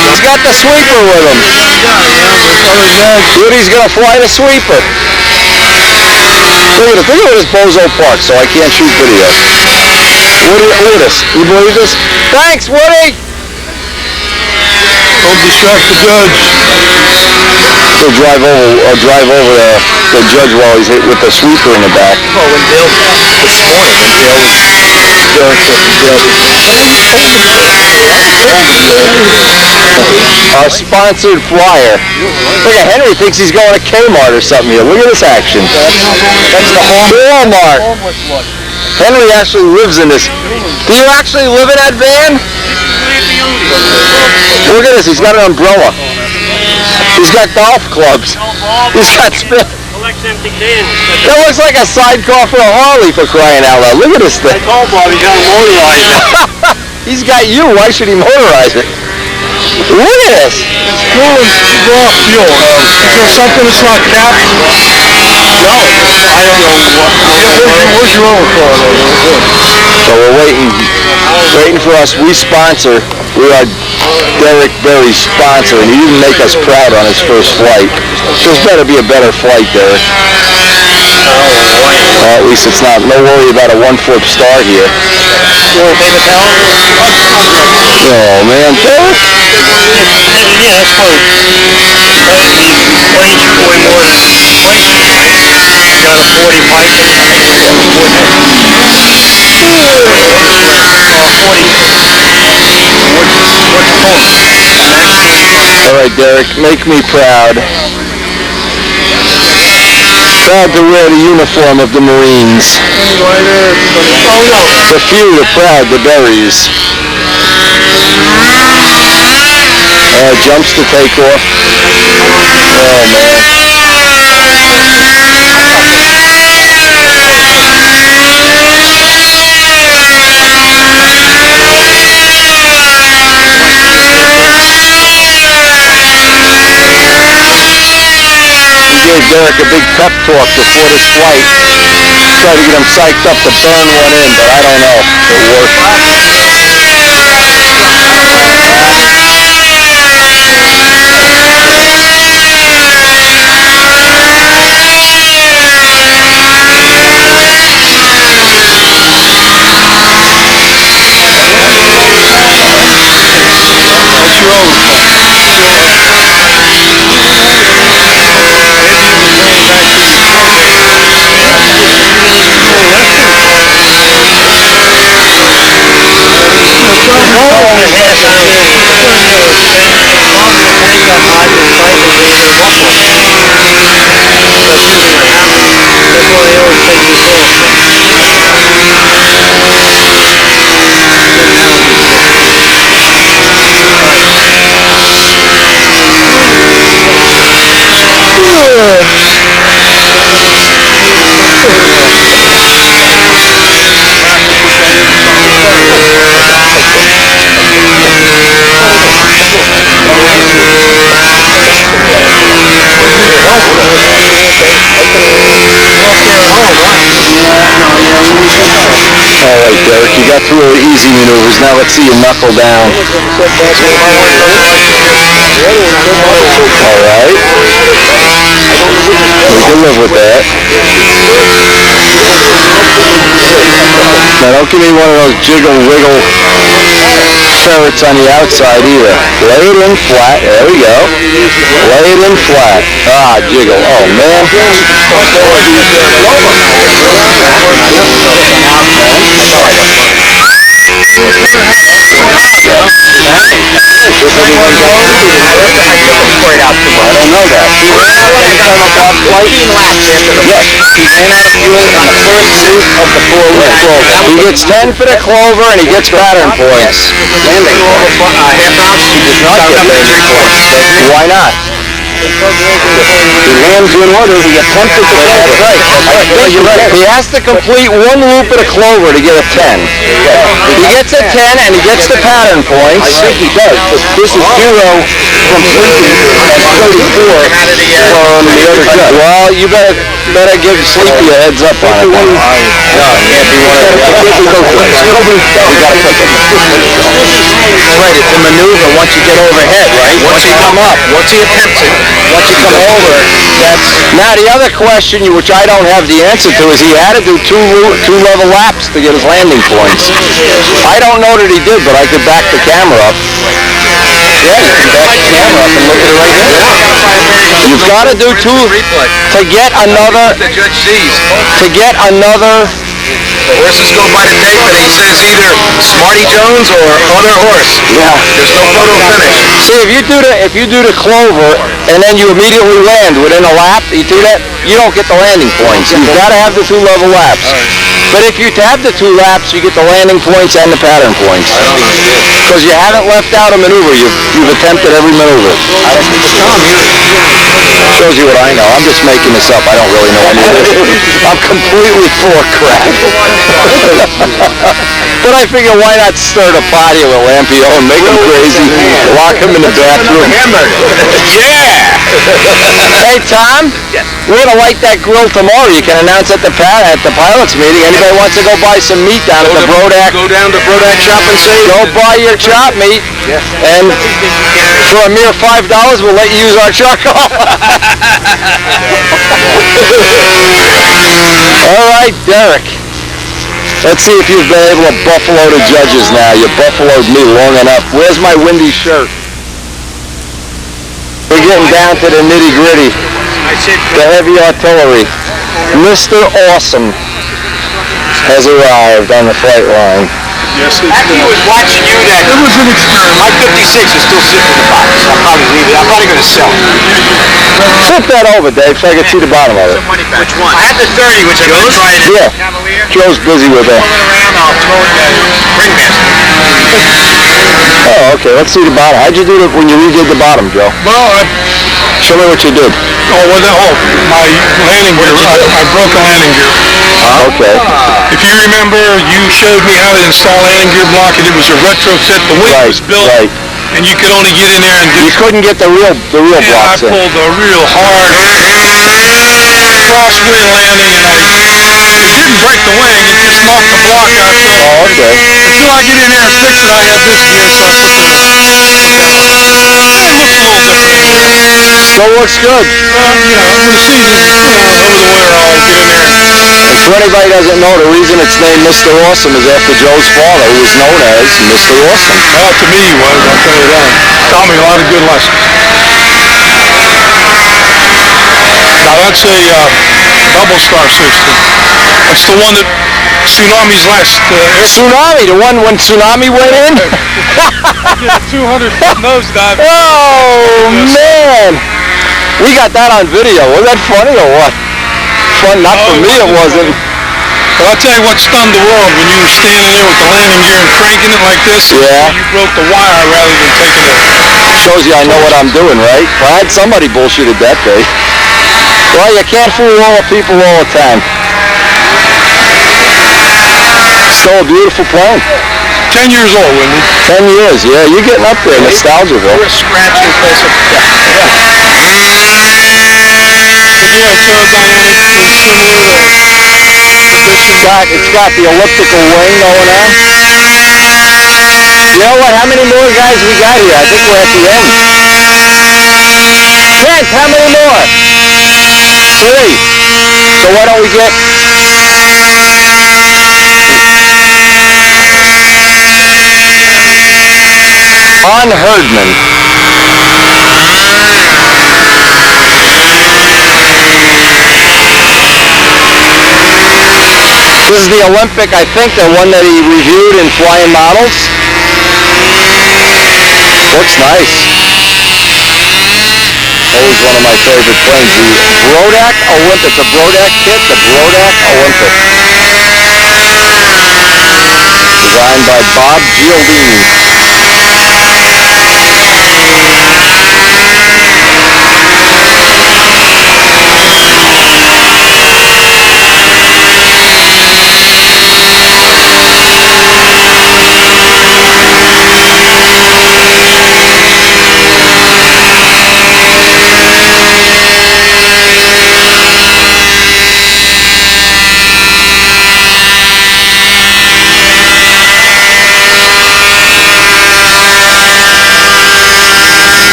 S2: He's got the sweeper with him. Woody's gonna fly the sweeper. Look at this bozo park, so I can't shoot video. Woody, look at this. You believe this? Thanks, Woody!
S5: Don't distract the judge.
S2: He'll drive over the judge while he's hit with the sweeper in the back.
S6: Oh, when Dale, this morning, when Dale
S2: Our sponsored flyer. Look at Henry thinks he's going to Kmart or something here. Look at this action. That's the Walmart. Henry actually lives in this. Do you actually live in that van? Look at this. He's got an umbrella. He's got golf clubs. He's got spin. That looks like a sidecar for a Harley, for crying out loud. Look at this thing.
S5: Oh, Bob, he's got to motorize it.
S2: He's got you. Why should he motorize it? Look at this.
S5: It's cool and raw fuel. Is there something that's not capped?
S6: No, I don't know what.
S5: Where's your overflow?
S2: So we're waiting for us. We are Derek Berry's sponsor, and he didn't make us proud on his first flight. There's better be a better flight, Derek. Well, at least it's not. No worry about a 1-foot star here.
S6: Your favorite town?
S2: Oh man, Derek.
S6: Yeah, that's close. Planes should weigh more than planes. Got a 40 Python.
S2: All right, Derek, make me proud. Proud to wear the uniform of the Marines. The few, the proud, the berries. Jumps to take off. Oh, man. Gave Derek a big pep talk before this flight. Tried to get him psyched up to burn one in, but I don't know. It worked. Alright, Derek, you got through the easy maneuvers. Now let's see you knuckle down. Alright. We can live with that. Now don't give me one of those jiggle wiggle ferrets on the outside either. Lay it in flat. There we go. Lay it in flat. Ah, jiggle. Oh, man. I don't know that. He ran out of fuel on the first loop of the 4-loop clover. He gets 10 for the clover and he gets pattern points. Landing half-ounce, he does not get landing points. Why not? He lands in order, he gets 10 for the clover. That's right. You're right. He has to complete one loop of the clover to get a 10. He gets a 10 and he gets the pattern points. I think he does. This is 0 from Sleepy and 34 from the other judge. Well, you better give Sleepy a heads up on it. No, it can't be one of them. Right, it's a maneuver once you get overhead, right? Once you come up, once you attempt it, once you come over, that's... Now, the other question, which I don't have the answer to, is he had to do two level laps to get his landing points. I don't know that he did, but I could back the camera up. Yeah, you can back the camera up and look at it right here. You've got to do two to get another...
S3: The horses go by the tape and he says either Smarty Jones or other horse.
S2: Yeah.
S3: There's no photo finish.
S2: See, if you do the clover and then you immediately land within a lap, you do that, you don't get the landing points. You've got to have the 2 level laps. But if you have the 2 laps, you get the landing points and the pattern points. Because you haven't left out a maneuver. You've attempted every maneuver. Shows you what I know. I'm just making this up. I don't really know any of this. I'm completely full of crap. But I figure, why not stir the pot here with Lampio and make him crazy, lock him in the bathroom. Yeah! Hey, Tom?
S3: Yes.
S2: We're going to light that grill tomorrow. You can announce at the pilots meeting. Anybody wants to go buy some meat down at the Brodak?
S3: Go down to Brodak Shop and say,
S2: Go buy your chop meat.
S3: Yeah.
S2: And for a mere $5, we'll let you use our charcoal. All right, Derek. Let's see if you've been able to buffalo the judges now. You buffaloed me long enough. Where's my windy shirt? We're getting down to the nitty-gritty. The heavy artillery. Mr. Awesome. has arrived on the flight line.
S5: Yes, it
S3: After he was watching you, that
S5: It was an experiment.
S3: my 56 is still sitting in the box. I'll probably leave it. I'm probably going to sell it.
S2: Flip that over, Dave, so I can see the bottom of it.
S3: Which one? I have the 30, which I'm going to try it in.
S2: Yeah.
S3: Cavalier.
S2: Joe's busy with that.
S3: Pull it around, I'll throw it in the ringmaster.
S2: Oh, okay, let's see the bottom. How'd you do it when you redid the bottom, Joe?
S5: Well,
S2: Show me what you did.
S5: my landing gear, I broke a landing gear.
S2: Okay.
S5: If you remember, you showed me how to install landing gear block, and it was a retrofit. The wing was built, and you could only get in there and
S2: You couldn't get the real
S5: I
S2: blocks in.
S5: pulled a real hard crosswind landing, and it didn't break the wing, it just knocked the block out. So
S2: Oh, okay.
S5: until I get in there and fix it, I had this again, so I put this. It looks a little different.
S2: Still looks good.
S5: When the season's over the winter, I'll get in there.
S2: And for anybody who doesn't know, the reason it's named Mr. Awesome is after Joe's father, who was known as Mr. Awesome.
S5: Well, to me, he was, I'll tell you that. Taught me a lot of good lessons. Now, that's a double star system. That's the one that Tsunami's last
S2: Tsunami, the one when Tsunami went in?
S5: I did a 200-foot nosedive.
S2: Oh, man! We got that on video. Was that funny or what? Fun, not for me, it wasn't.
S5: But I'll tell you what stunned the world when you were standing there with the landing gear and cranking it like this.
S2: Yeah.
S5: You broke the wire rather than taking it.
S2: Shows you I know what I'm doing, right? Well, I had somebody bullshitted that day. Well, you can't fool all the people all the time. Still a beautiful plane.
S5: 10 years old, Wendy.
S2: 10 years, yeah. You're getting up there, Nostalgiaville.
S3: We're scratching place of
S5: Yeah, it's aerodynamic and similar
S2: It's got the elliptical wing going on. You know what? How many more guys we got here? I think we're at the end. Kent, how many more? 3. So why don't we get... On Herdman. This is the Olympic, I think, the one that he reviewed in Flying Models. Looks nice. Always one of my favorite planes. The Brodak Olympic, the Brodak kit, the Brodak Olympic. Designed by Bob Gialdini.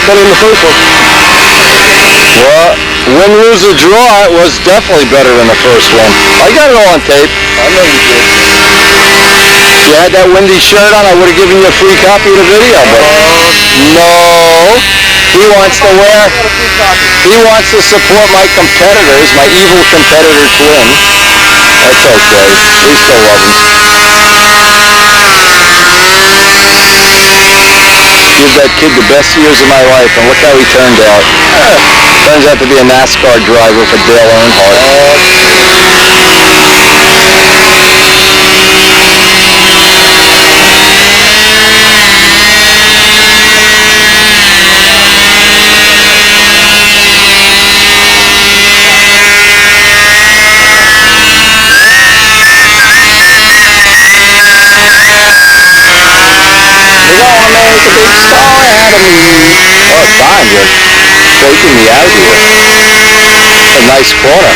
S2: Better than the first one. Well, win, lose, or draw, it was definitely better than the first one. I got it all on tape. I know you did. If you had that Windy shirt on, I would have given you a free copy of the video, but no. He wants to wear, he wants to support my competitors, my evil competitor twin. That's okay. We still love him. Give that kid the best years of my life, and look how he turned out. Turns out to be a NASCAR driver for Dale Earnhardt. Oh, Don, you're taking me out here. A nice corner.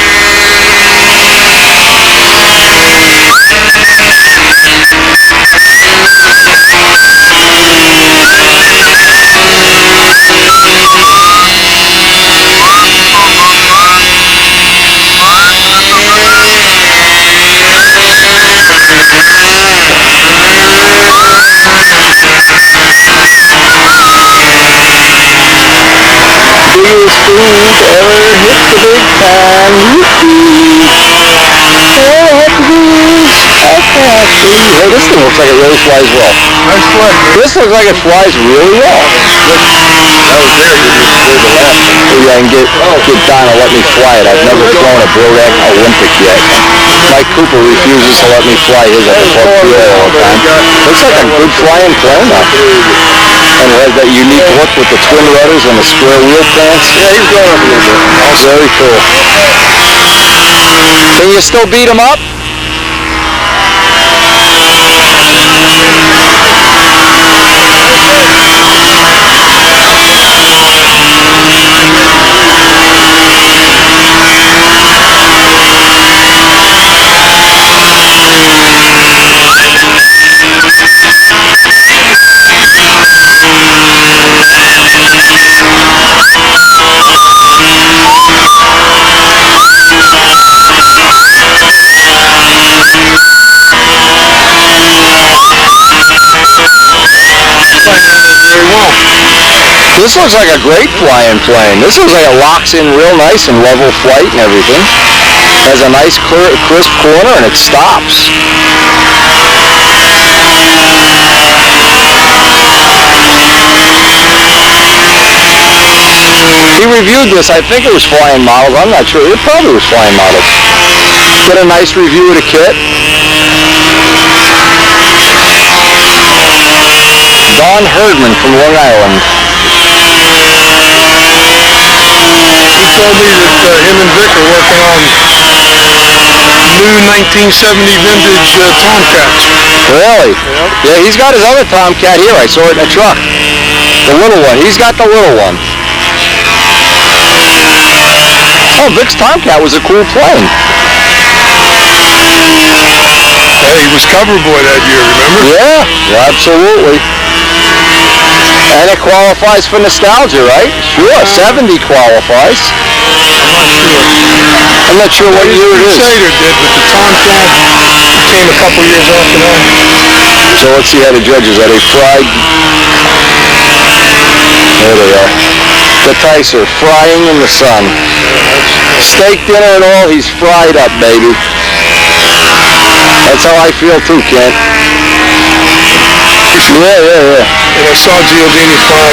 S2: ever hit the big time. Hey, this thing looks like it really flies well.
S5: Nice play.
S2: This looks like it flies really well.
S3: That was there. You just cleared the last one.
S2: Maybe I can get Don to let me fly it. I've never flown a Brodak Olympic yet. Mike Cooper refuses to let me fly his at the Fort Field all the time. Looks like a good flying plane though. And it has that unique look with the twin rudders and the square wheel pants.
S3: Yeah, he's going up a little bit.
S2: Oh, very cool. Can you still beat him up? This looks like a great flying plane. This looks like it locks in real nice and level flight and everything. Has a nice crisp corner and it stops. He reviewed this. I think it was flying models. I'm not sure. It probably was flying models. Did a nice review of the kit. Don Herdman from Long Island.
S5: He told me that him and Vic are working on new 1970 vintage Tomcats.
S2: Really?
S5: Yep.
S2: Yeah, he's got his other Tomcat here. I saw it in a truck. The little one. He's got the little one. Oh, Vic's Tomcat was a cool plane.
S5: Hey, he was cover boy that year, remember?
S2: Yeah, absolutely. And it qualifies for nostalgia, right? Sure, 70 qualifies. I'm not sure what year it is.
S5: Crusader did, but the Tomcat came a couple years after that.
S2: So let's see how the judges are. They fried. There they are. The Tyser, frying in the sun. Steak dinner and all, he's fried up, baby. That's how I feel too, Kent. Yeah.
S5: And I saw Giordini fly,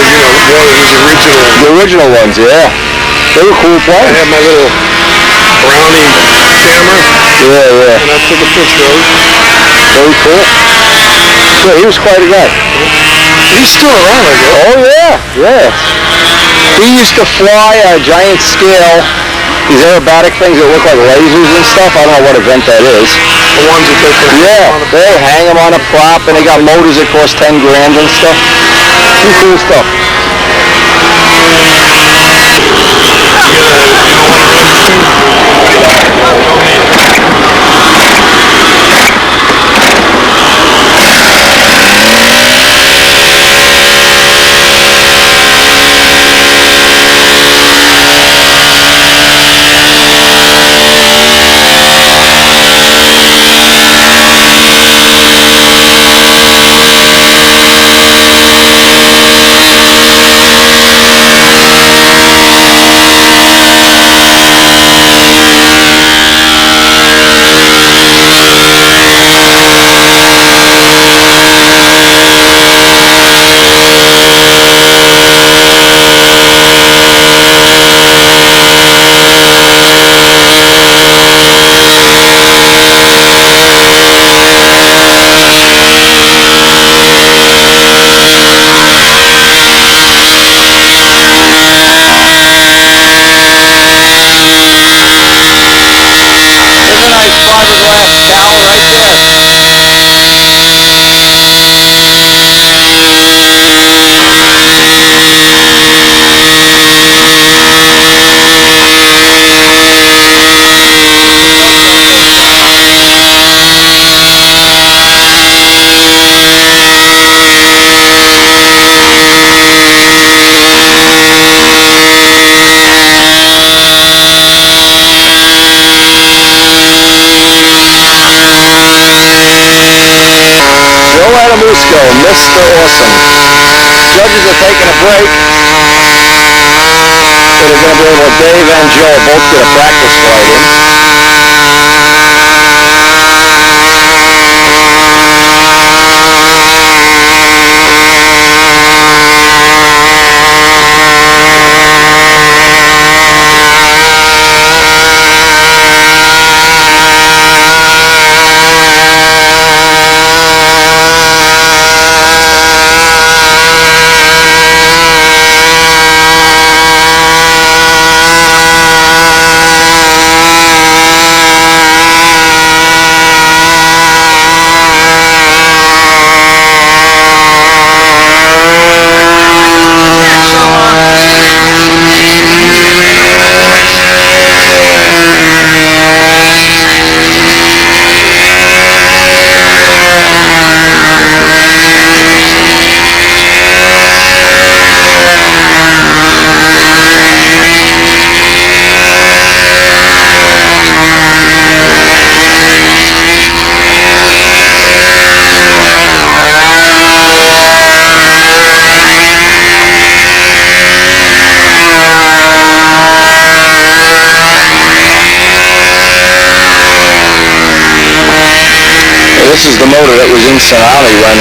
S5: one of his original.
S2: The original ones, yeah. They were cool
S5: I
S2: planes.
S5: had my little Brownie camera.
S2: Yeah.
S5: And I took a picture of it.
S2: Very cool. Yeah, he was quite a guy.
S5: He's still around, I guess.
S2: Oh, yeah. He used to fly a giant scale, these aerobatic things that look like lasers and stuff. I don't know what event that is.
S5: The ones that they can
S2: They hang them on a prop, and they got motors that cost 10 grand and stuff. Some cool stuff. Mr. Awesome. Judges are taking a break. they're going to be able to, Dave and Joe both get a practice flight in. This is the motor that was in Sonali when,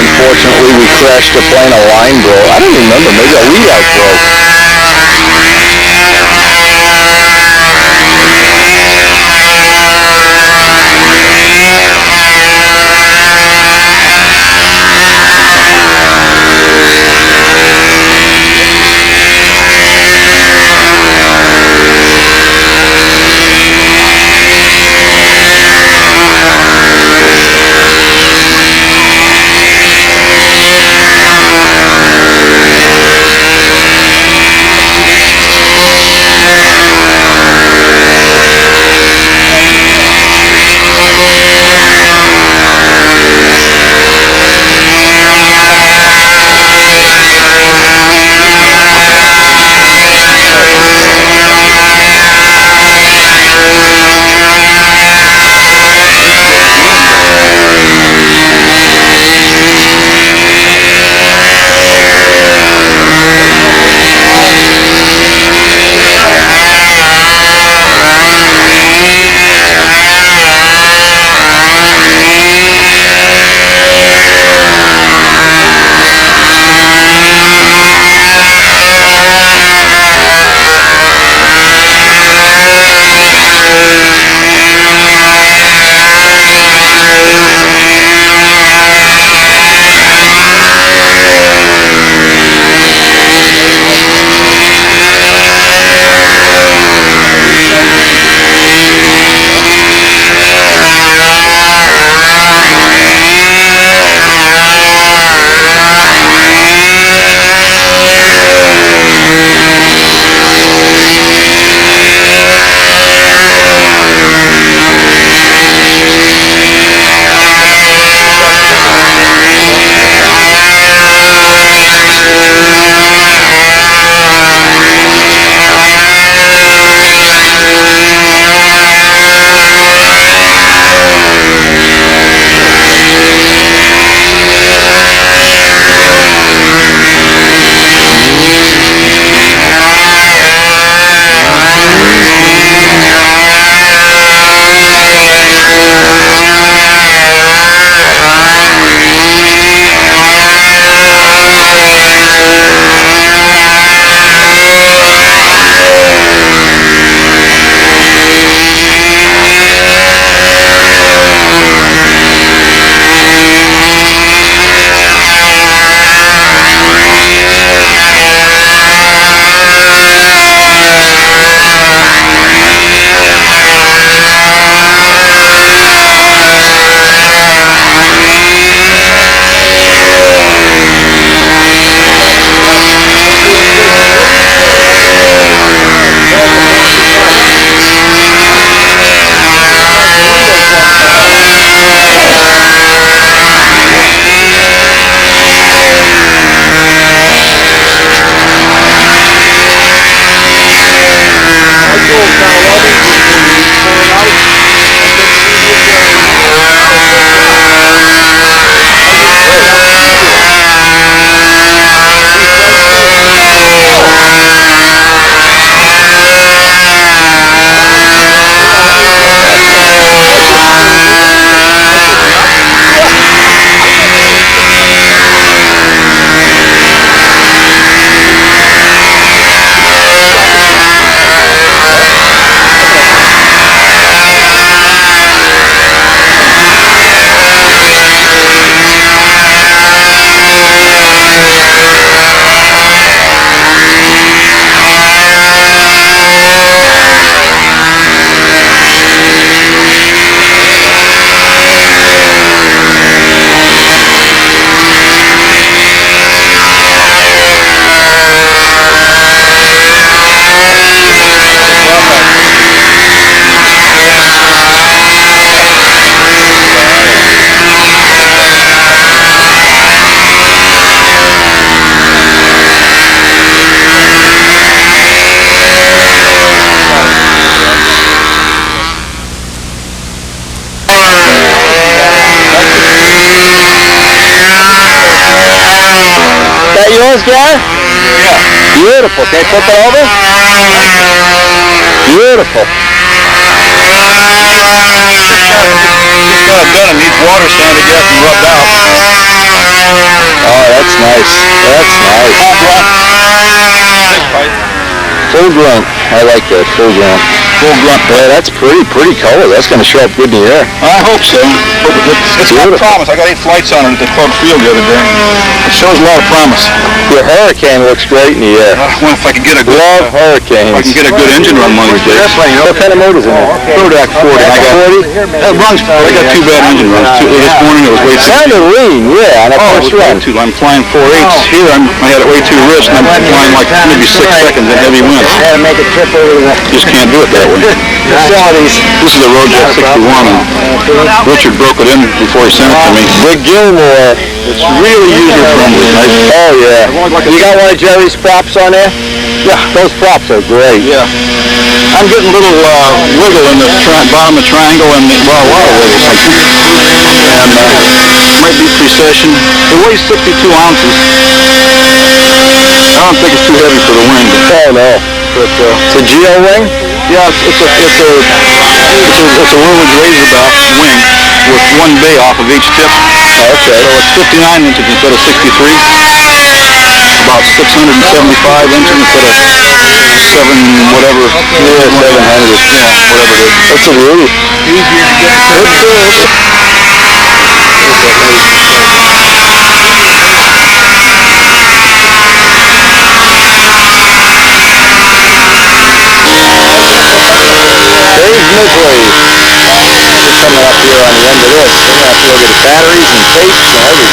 S2: unfortunately, we crashed the plane. A line broke. I don't remember. Maybe a readout broke. yours, Gary?
S3: Yeah.
S2: Beautiful. Can you flip it over? Beautiful.
S3: Just got it done. It needs water sanded yet and rubbed out.
S2: Oh, that's nice. That's nice. Full grunt. I like that. Full grunt.
S3: Full grunt.
S2: Yeah, that's pretty color. That's going to show up good in the air.
S3: I hope so. It's got promise. I got 8 flights on it at the club field the other day. It shows a lot of promise.
S2: Your Hurricane looks great in the air.
S3: Well, if I could get a good,
S2: Love Hurricanes.
S3: if I can get a good engine run one of these days.
S2: What kind of motor's in there?
S3: Brodak 40. I got
S2: 40?
S3: That runs. I got 2 bad engine runs. This morning it was way too.
S2: Kind of lean, yeah, on a
S3: Oh, it
S2: first
S3: was way
S2: run.
S3: too. I'm flying 4/8. Here I had it way too rich, and I'm flying like maybe 6 seconds in heavy winds.
S2: Had to make a trip over the
S3: Just can't do it that way.
S2: facilities.
S3: This is a Roadjet 61, and Richard broke it in before he sent it to me.
S2: Rick Gilmore.
S3: It's really user-friendly.
S2: Oh, yeah. You got one of Jerry's props on there?
S3: Yeah.
S2: Those props are great.
S3: Yeah. I'm getting a little wiggle in the bottom of the triangle, and well, a lot of wiggles, I think. And might be precession. It weighs 62 ounces. I don't think it's too heavy for the wing.
S2: Oh, no.
S3: But
S2: It's a Geo wing?
S3: yeah, it's a Woolwich Razorback wing with 1 bay off of each tip.
S2: Okay.
S3: So it's 59 inches instead of 63. About 675 inches instead of 7 whatever.
S2: Yeah, 700.
S3: Yeah, whatever it is.
S2: That's a beauty.
S3: Easier to get.
S2: Dave Midgley. We're coming up here on the end of this. We're going to have to look at batteries and tapes and everything.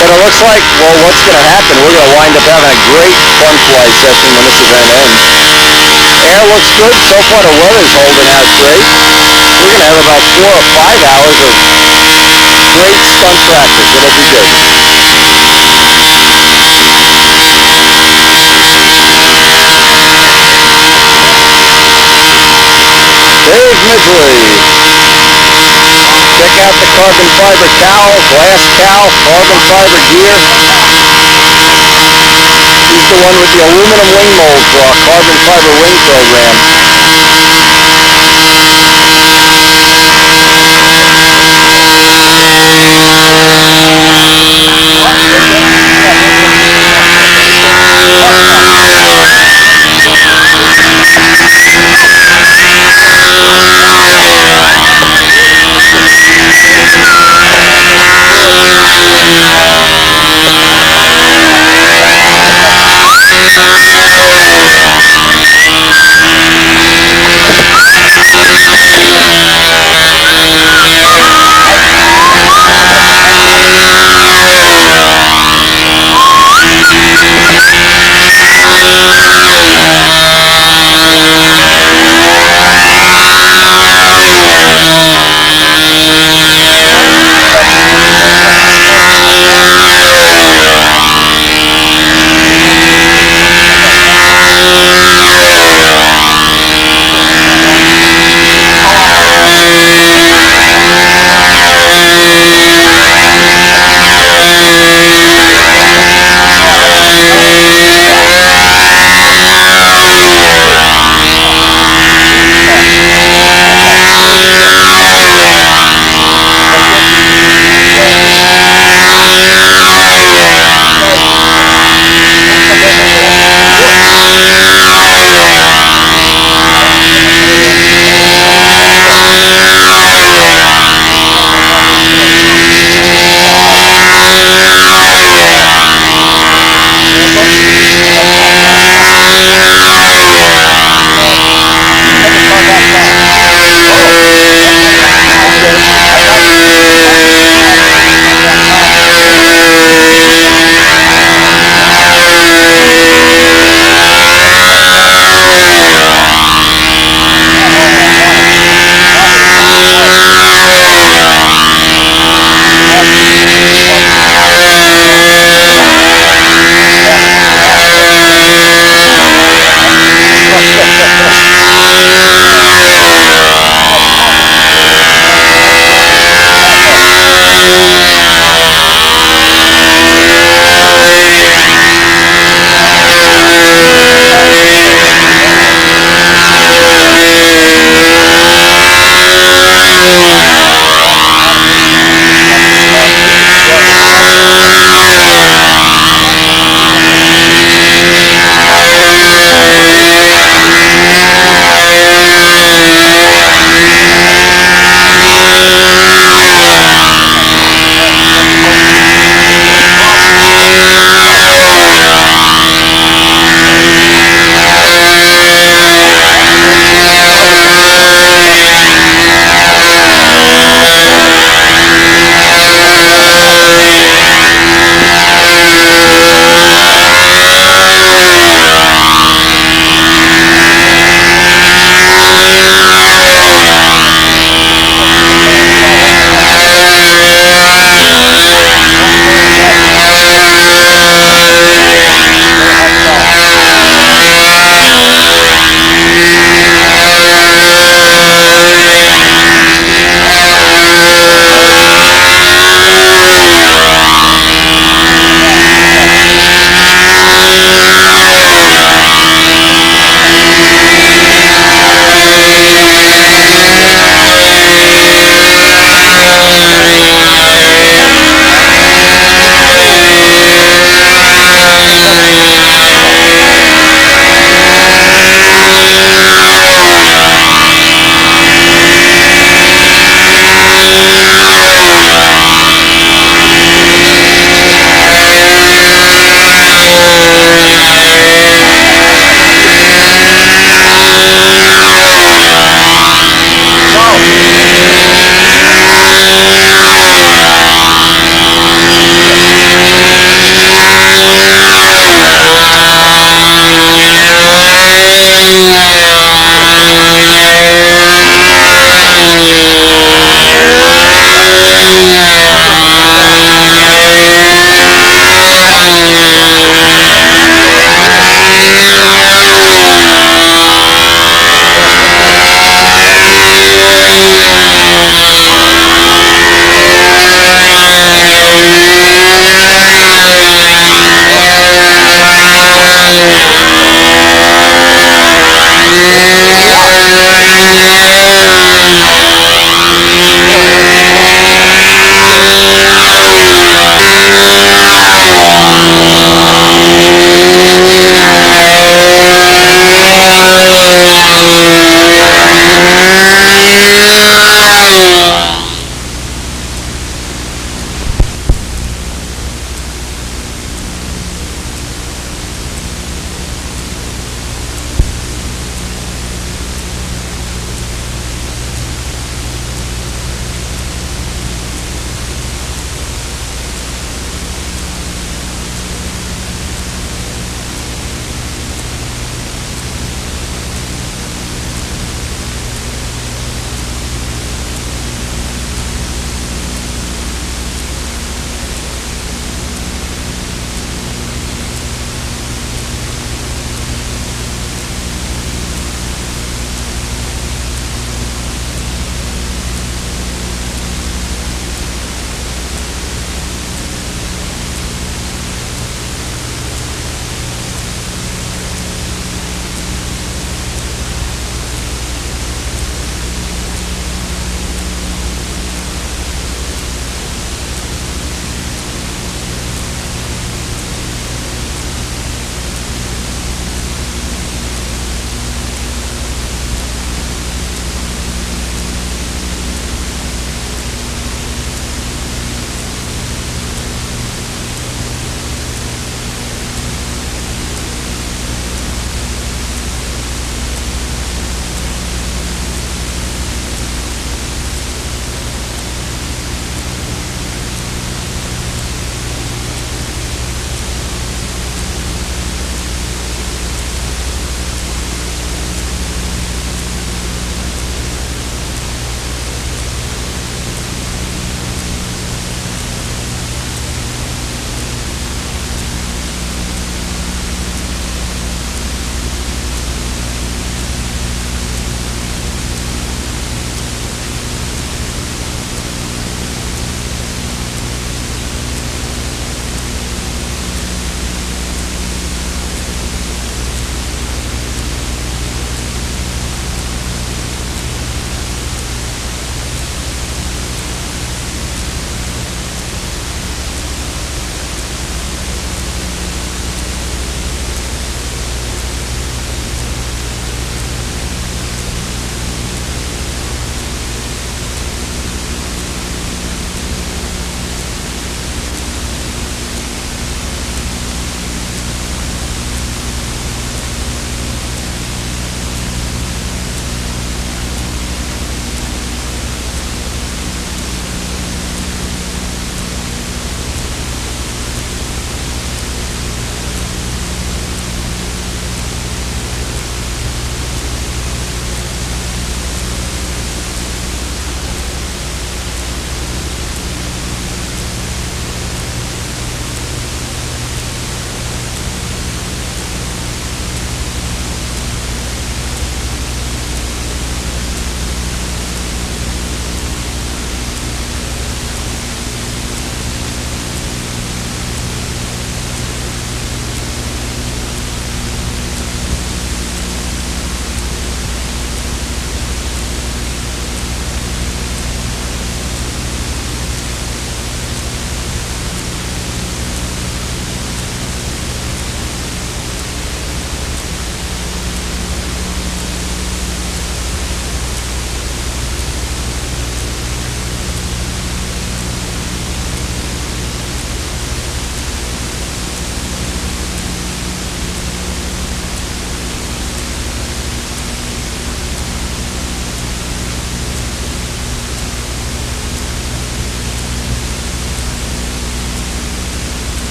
S2: But it looks like, well, what's going to happen? We're going to wind up having a great fun flight session when this event ends. Air looks good. So far the weather's holding out great. We're going to have about 4 or 5 hours of great stunt practice. It'll be good. Dave Midgley. Check out the carbon fiber cowl, glass cowl, carbon fiber gear. He's the one with the aluminum wing mold for our carbon fiber wing program.